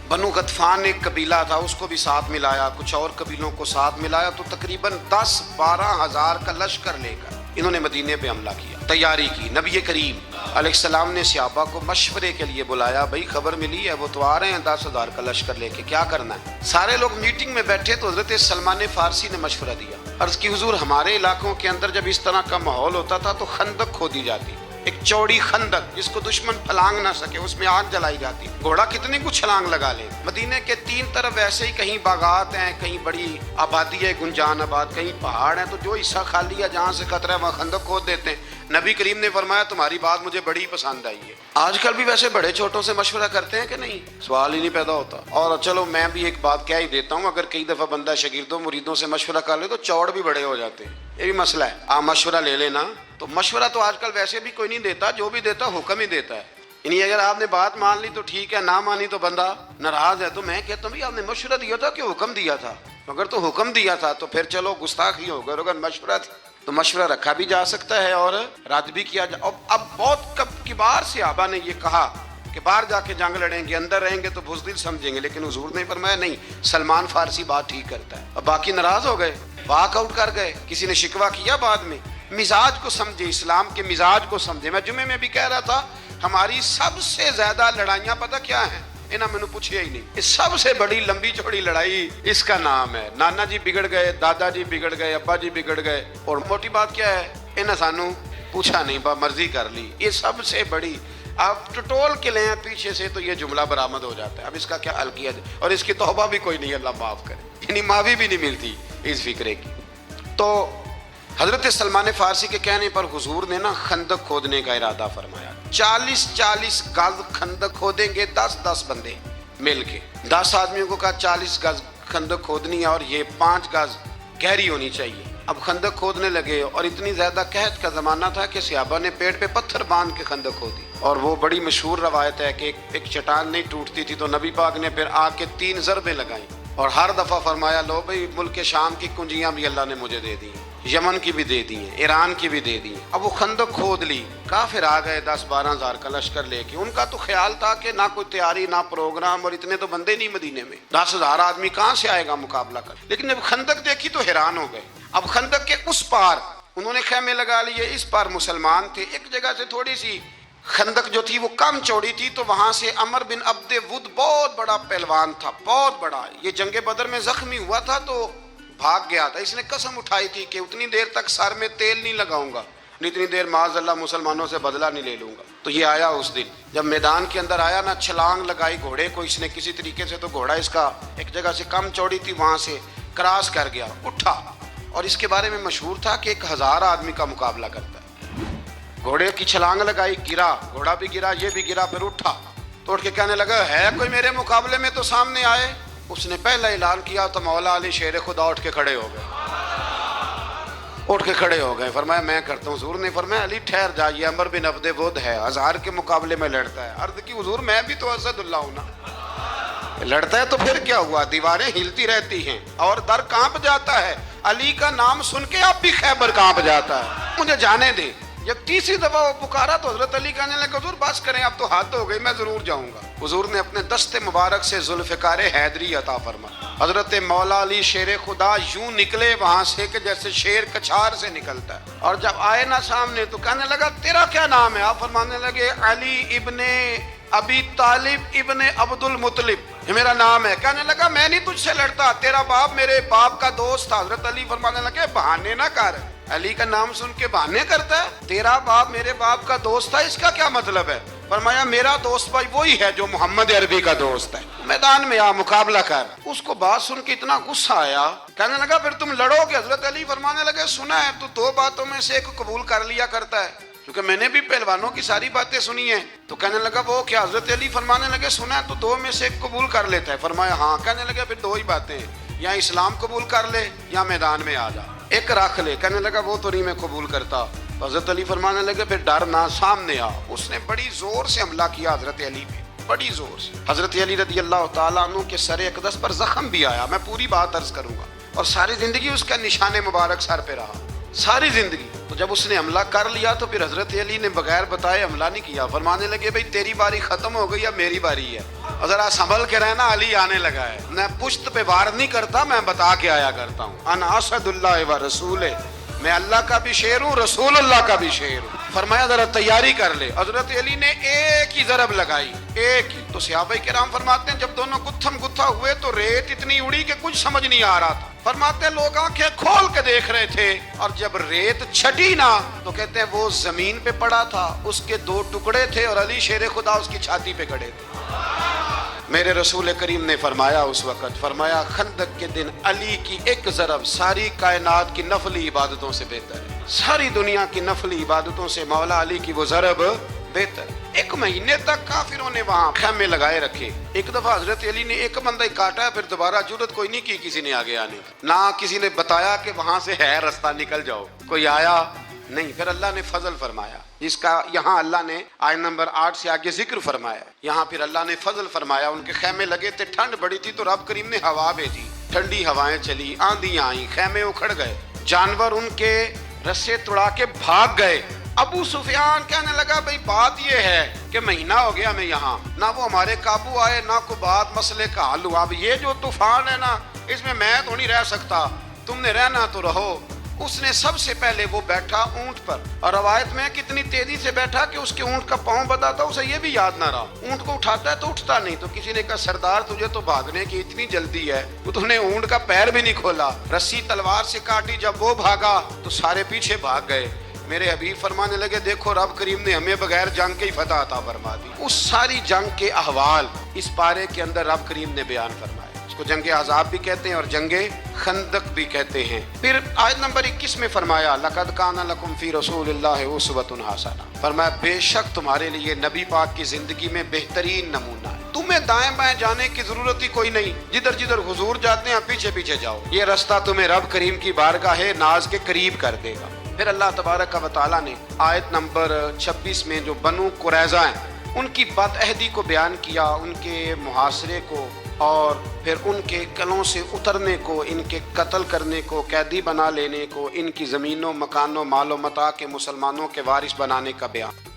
بنو غطفان ایک قبیلہ تھا اس کو بھی ساتھ ملایا، کچھ اور قبیلوں کو ساتھ ملایا، تو تقریباً 10-12 ہزار کا لشکر لے کر انہوں نے مدینے پہ حملہ کیا، تیاری کی۔ نبی کریم علیہ السلام نے صحابہ کو مشورے کے لیے بلایا، بھائی خبر ملی ہے وہ تو آ رہے ہیں 10,000 کا لشکر لے کے، کیا کرنا ہے؟ سارے لوگ میٹنگ میں بیٹھے تو حضرت سلمان فارسی نے مشورہ دیا، عرض کی حضور ہمارے علاقوں کے اندر جب اس طرح کا ماحول ہوتا تھا تو خندق کھودی جاتی، ایک چوڑی خندق جس کو دشمن پھلانگ نہ سکے، اس میں آگ جلائی جاتی، گھوڑا کتنے کو چھلانگ لگا لے۔ مدینے کے 3 طرف ایسے ہی کہیں باغات ہیں، کہیں بڑی آبادی ہے گنجان آباد، کہیں پہاڑ ہیں، تو جو حصہ خالی ہے جہاں سے خطرہ ہے وہاں خندق کھود دیتے ہیں۔ نبی کریم نے فرمایا تمہاری بات مجھے بڑی پسند آئی ہے۔ آج کل بھی ویسے بڑے چھوٹوں سے مشورہ کرتے ہیں کہ نہیں؟ سوال ہی نہیں پیدا ہوتا۔ اور چلو میں بھی ایک بات کہہ ہی دیتا ہوں، اگر کئی دفعہ بندہ شاگردوں مریدوں سے مشورہ کر لے تو چوڑ بھی بڑے ہو جاتے ہیں، یہ بھی مسئلہ ہے۔ آپ مشورہ لے لینا، تو مشورہ تو آج کل ویسے بھی کوئی نہیں دیتا، جو بھی دیتا حکم ہی دیتا ہے، یعنی اگر آپ نے بات مان لی تو ٹھیک ہے، نہ مانی تو بندہ ناراض ہے۔ تو میں کہتا ہوں آپ نے مشورہ دیا تھا کہ حکم دیا تھا؟ اگر تو حکم دیا تھا تو پھر چلو گستاخی ہوگا، اگر مشورہ تھا تو مشورہ رکھا بھی جا سکتا ہے اور رد بھی کیا جا۔ اب بہت کبار صحابہ نے یہ کہا کہ باہر جا کے جنگ لڑیں گے، اندر رہیں گے تو بزدل سمجھیں گے، لیکن حضور نے فرمایا نہیں، سلمان فارسی بات ٹھیک کرتا ہے۔ اب باقی ناراض ہو گئے، واک آؤٹ کر گئے، کسی نے شکوہ کیا بعد میں۔ مزاج کو سمجھے، اسلام کے مزاج کو سمجھے۔ میں جمعے میں بھی کہہ رہا تھا ہماری سب سے زیادہ لڑائیاں پتہ کیا ہیں؟ انہاں میں نے پوچھیا ہی نہیں، سب سے بڑی لمبی چوڑی لڑائی اس کا نام ہے نانا جی بگڑ گئے، دادا جی بگڑ گئے، ابا جی بگڑ گئے، اور موٹی بات کیا ہے؟ انہاں سانو پوچھا نہیں، با مرضی کر لی۔ یہ سب سے بڑی، آپ ٹٹول کے لیں پیچھے سے تو یہ جملہ برآمد ہو جاتا ہے، اب اس کا کیا حل کیا جائے؟ اور اس کی توبہ بھی کوئی نہیں، اللہ معاف کرے، یعنی معافی بھی نہیں ملتی اس فکرے کی۔ تو حضرت سلمان فارسی کے کہنے پر حضور نے نا خندق کھودنے کا ارادہ فرمایا۔ 40 گز خندق کھودیں گے، 10 بندے مل کے، 10 آدمیوں کو کہا 40 گز خندق کھودنی ہے، اور یہ 5 گز گہری ہونی چاہیے۔ اب خندق کھودنے لگے، اور اتنی زیادہ قحط کا زمانہ تھا کہ صحابہ نے پیٹ پہ پتھر باندھ کے خندق کھودی، اور وہ بڑی مشہور روایت ہے کہ ایک چٹان نہیں ٹوٹتی تھی، تو نبی پاک نے پھر آ کے 3 ضربیں لگائیں، اور ہر دفعہ فرمایا لو بھئی ملک شام کی کنجیاں بھی اللہ نے مجھے دے دی، یمن کی بھی دے دی ہیں، ایران کی بھی دے دی ہیں۔ اب وہ خندق کھود لی، کافر آ گئے 10-12 ہزار کا لشکر لے کے۔ ان کا تو خیال تھا کہ نہ کوئی تیاری نہ پروگرام، اور اتنے تو بندے نہیں مدینے میں، 10,000 آدمی کہاں سے آئے گا مقابلہ کر۔ لیکن جب خندق دیکھی تو حیران ہو گئے۔ اب خندق کے اس پار انہوں نے خیمے لگا لیے، اس پار مسلمان تھے۔ ایک جگہ سے تھوڑی سی خندق جو تھی وہ کم چوڑی تھی، تو وہاں سے عمر بن عبد ود بہت بڑا پہلوان تھا، بہت بڑا، یہ جنگ بدر میں زخمی ہوا تھا تو بھاگ گیا تھا۔ اس نے قسم اٹھائی تھی کہ اتنی دیر تک سر میں تیل نہیں لگاؤں گا، اتنی دیر معاذ اللہ مسلمانوں سے بدلہ نہیں لے لوں گا۔ تو یہ آیا اس دن، جب میدان کے اندر آیا نا، چھلانگ لگائی گھوڑے کو اس نے کسی طریقے سے، تو گھوڑا اس کا ایک جگہ سے کم چوڑی تھی وہاں سے کراس کر گیا، اٹھا، اور اس کے بارے میں مشہور تھا کہ 1000 آدمی کا مقابلہ کرتا ہے۔ گھوڑے کی چھلانگ لگائی، گرا، گھوڑا بھی گرا، یہ بھی گرا، پھر اٹھا تو اٹھ کے کہنے لگا ہے کوئی میرے مقابلے میں تو سامنے آئے۔ اس نے پہلا اعلان کیا تو مولا علی شیر خدا اٹھ کے کھڑے ہو گئے، اٹھ کے کھڑے ہو گئے، فرمایا میں کرتا ہوں۔ حضور نے فرمایا علی ٹھہر جا، یہ عمر بن عبد ود ہے، 1000 کے مقابلے میں لڑتا ہے۔ عرض کی حضور میں بھی تو اسد اللہ ہوں نا، لڑتا ہے تو پھر کیا ہوا، دیواریں ہلتی رہتی ہیں اور در کانپ جاتا ہے، علی کا نام سن کے اب بھی خیبر کانپ جاتا ہے، مجھے جانے دے۔ جب تیسری دفعہ وہ پکارا تو حضرت علی کہنے لگے حضور بس کریں، اب تو حد ہو گئی، میں ضرور جاؤں گا۔ حضور نے اپنے دست مبارک سے ذوالفقار حیدری عطا فرمایا۔ حضرت مولا علی شیر خدا یوں نکلے وہاں سے کہ جیسے شیر کچھار سے نکلتا ہے، اور جب آئے نا سامنے تو کہنے لگا تیرا کیا نام ہے؟ آپ فرمانے لگے علی ابن ابی طالب ابن عبد المطلب، یہ میرا نام ہے۔ کہنے لگا میں نہیں تجھ سے لڑتا، تیرا باپ میرے باپ کا دوست تھا۔ حضرت علی فرمانے لگے بہانے نہ کر، علی کا نام سن کے بہانے کرتا ہے؟ تیرا باپ میرے باپ کا دوست تھا، اس کا کیا مطلب ہے؟ فرمایا میرا دوست بھائی وہی ہے جو محمد عربی کا دوست ہے، میدان میں آ مقابلہ کر۔ اس کو بات سن کے اتنا غصہ آیا، کہنے لگا پھر تم لڑو گے؟ حضرت علی فرمانے لگے سنا ہے تو 2 باتوں میں سے ایک قبول کر لیا کرتا ہے، کیونکہ میں نے بھی پہلوانوں کی ساری باتیں سنی ہیں۔ تو کہنے لگا وہ کیا؟ حضرت علی فرمانے لگے سنا ہے تو 2 میں سے ایک قبول کر لیتا ہے۔ فرمایا ہاں۔ کہنے لگے پھر 2 ہی باتیں ہیں، یا اسلام قبول کر لے یا میدان میں آ جا، ایک رکھ لے۔ کہنے لگا وہ تو نہیں میں قبول کرتا۔ حضرت علی فرمانے لگے پھر ڈر نہ، سامنے آ۔ اس نے بڑی زور سے حملہ کیا حضرت علی پہ، بڑی زور سے۔ حضرت علی رضی اللہ تعالیٰ عنہ کے سر اقدس پر زخم بھی آیا، میں پوری بات عرض کروں گا، اور ساری زندگی اس کا نشان مبارک سر پہ رہا، ساری زندگی۔ تو جب اس نے حملہ کر لیا تو پھر حضرت علی نے بغیر بتائے حملہ نہیں کیا، فرمانے لگے بھئی تیری باری ختم ہو گئی، اب میری باری ہے، ذرا سنبھل کے رہنا، علی آنے لگا ہے، میں پشت پہ وار نہیں کرتا، میں بتا کے آیا کرتا ہوں، انا اسد اللہ و رسول، میں اللہ کا بھی شیر ہوں، رسول اللہ کا بھی شیر ہوں۔ فرمایا ذرا تیاری کر لے۔ حضرت علی نے ایک ہی ضرب لگائی، ایک ہی۔ تو صحابہ کرام فرماتے ہیں جب دونوں گتھم گتھا ہوئے تو ریت اتنی اڑی کہ کچھ سمجھ نہیں آ رہا تھا۔ فرماتے ہیں لوگ آنکھیں کھول کے دیکھ رہے تھے، اور جب ریت چھٹی نا تو کہتے ہیں وہ زمین پہ پڑا تھا، اس کے دو ٹکڑے تھے اور علی شیر خدا اس کی چھاتی پہ کھڑے تھے۔ میرے رسول کریم نے فرمایا اس وقت، فرمایا خندق کے دن علی کی ایک ضرب ساری کائنات کی نفلی عبادتوں سے بہتر ہے، ساری دنیا کی نفلی عبادتوں سے مولا علی کی وہ ضرب بہتر ہے۔ ایک مہینے تک کافروں نے وہاں خیمے لگائے رکھے، ایک دفعہ حضرت علی نے ایک بندہ کاٹا، پھر دوبارہ جرت کوئی نہیں کی کسی نے آگے آنے کی، نہ کسی نے بتایا کہ وہاں سے ہے رستہ نکل جاؤ، کوئی آیا نہیں۔ پھر اللہ نے فضل فرمایا، جس کا یہاں اللہ نے آیت نمبر 8 سے آگے ذکر فرمایا، یہاں پھر اللہ نے فضل فرمایا۔ ان کے خیمے لگے تھے، ٹھنڈ بڑی تھی تو رب کریم نے ہوا بھیجی، ٹھنڈی ہوائیں چلی، آندھیاں آئیں، خیمے اکھڑ گئے، جانور ان کے رسے توڑا کے بھاگ گئے۔ ابو سفیان کہنے لگا بھئی بات یہ ہے کہ مہینہ ہو گیا ہمیں یہاں، نہ وہ ہمارے قابو آئے، نہ کوئی بات مسئلے کا حل ہوا، اب یہ جو طوفان ہے نا اس میں تو نہیں رہ سکتا، تم نے رہنا تو رہو۔ اس نے سب سے پہلے وہ بیٹھا اونٹ پر، اور روایت میں کتنی تیزی سے بیٹھا کہ اس کے اونٹ کا پاؤں بدا تھا، اسے یہ بھی یاد نہ رہا، اونٹ کو اٹھاتا ہے تو اٹھتا نہیں۔ تو کسی نے کہا سردار تجھے تو بھاگنے کی اتنی جلدی ہے، تو نے اونٹ کا پیر بھی نہیں کھولا، رسی تلوار سے کاٹی، جب وہ بھاگا تو سارے پیچھے بھاگ گئے۔ میرے حبیب فرمانے لگے دیکھو رب کریم نے ہمیں بغیر جنگ کے ہی فتح عطا فرما دی۔ اس ساری جنگ کے احوال اس پارے کے اندر رب کریم نے بیان فرمائے، اس کو جنگ احزاب بھی کہتے ہیں اور جنگ خندق بھی کہتے ہیں۔ پھر آیت نمبر 21 میں فرمایا لقد کان لکم فی رسول اللہ اسوۃ حسنہ، فرمایا بے شک تمہارے لیے نبی پاک کی زندگی میں بہترین نمونہ ہے، تمہیں دائیں بائیں جانے کی ضرورت ہی کوئی نہیں، جدھر جدھر حضور جاتے ہیں پیچھے پیچھے جاؤ، یہ رستہ تمہیں رب کریم کی بارگاہ ناز کے قریب کر دے گا۔ پھر اللہ تبارک و تعالیٰ نے آیت نمبر 26 میں جو بنو قریظہ ہیں ان کی بد عہدی کو بیان کیا، ان کے محاصرے کو، اور پھر ان کے گلوں سے اترنے کو، ان کے قتل کرنے کو، قیدی بنا لینے کو، ان کی زمینوں مکانوں مال و متاع کے مسلمانوں کے وارث بنانے کا بیان۔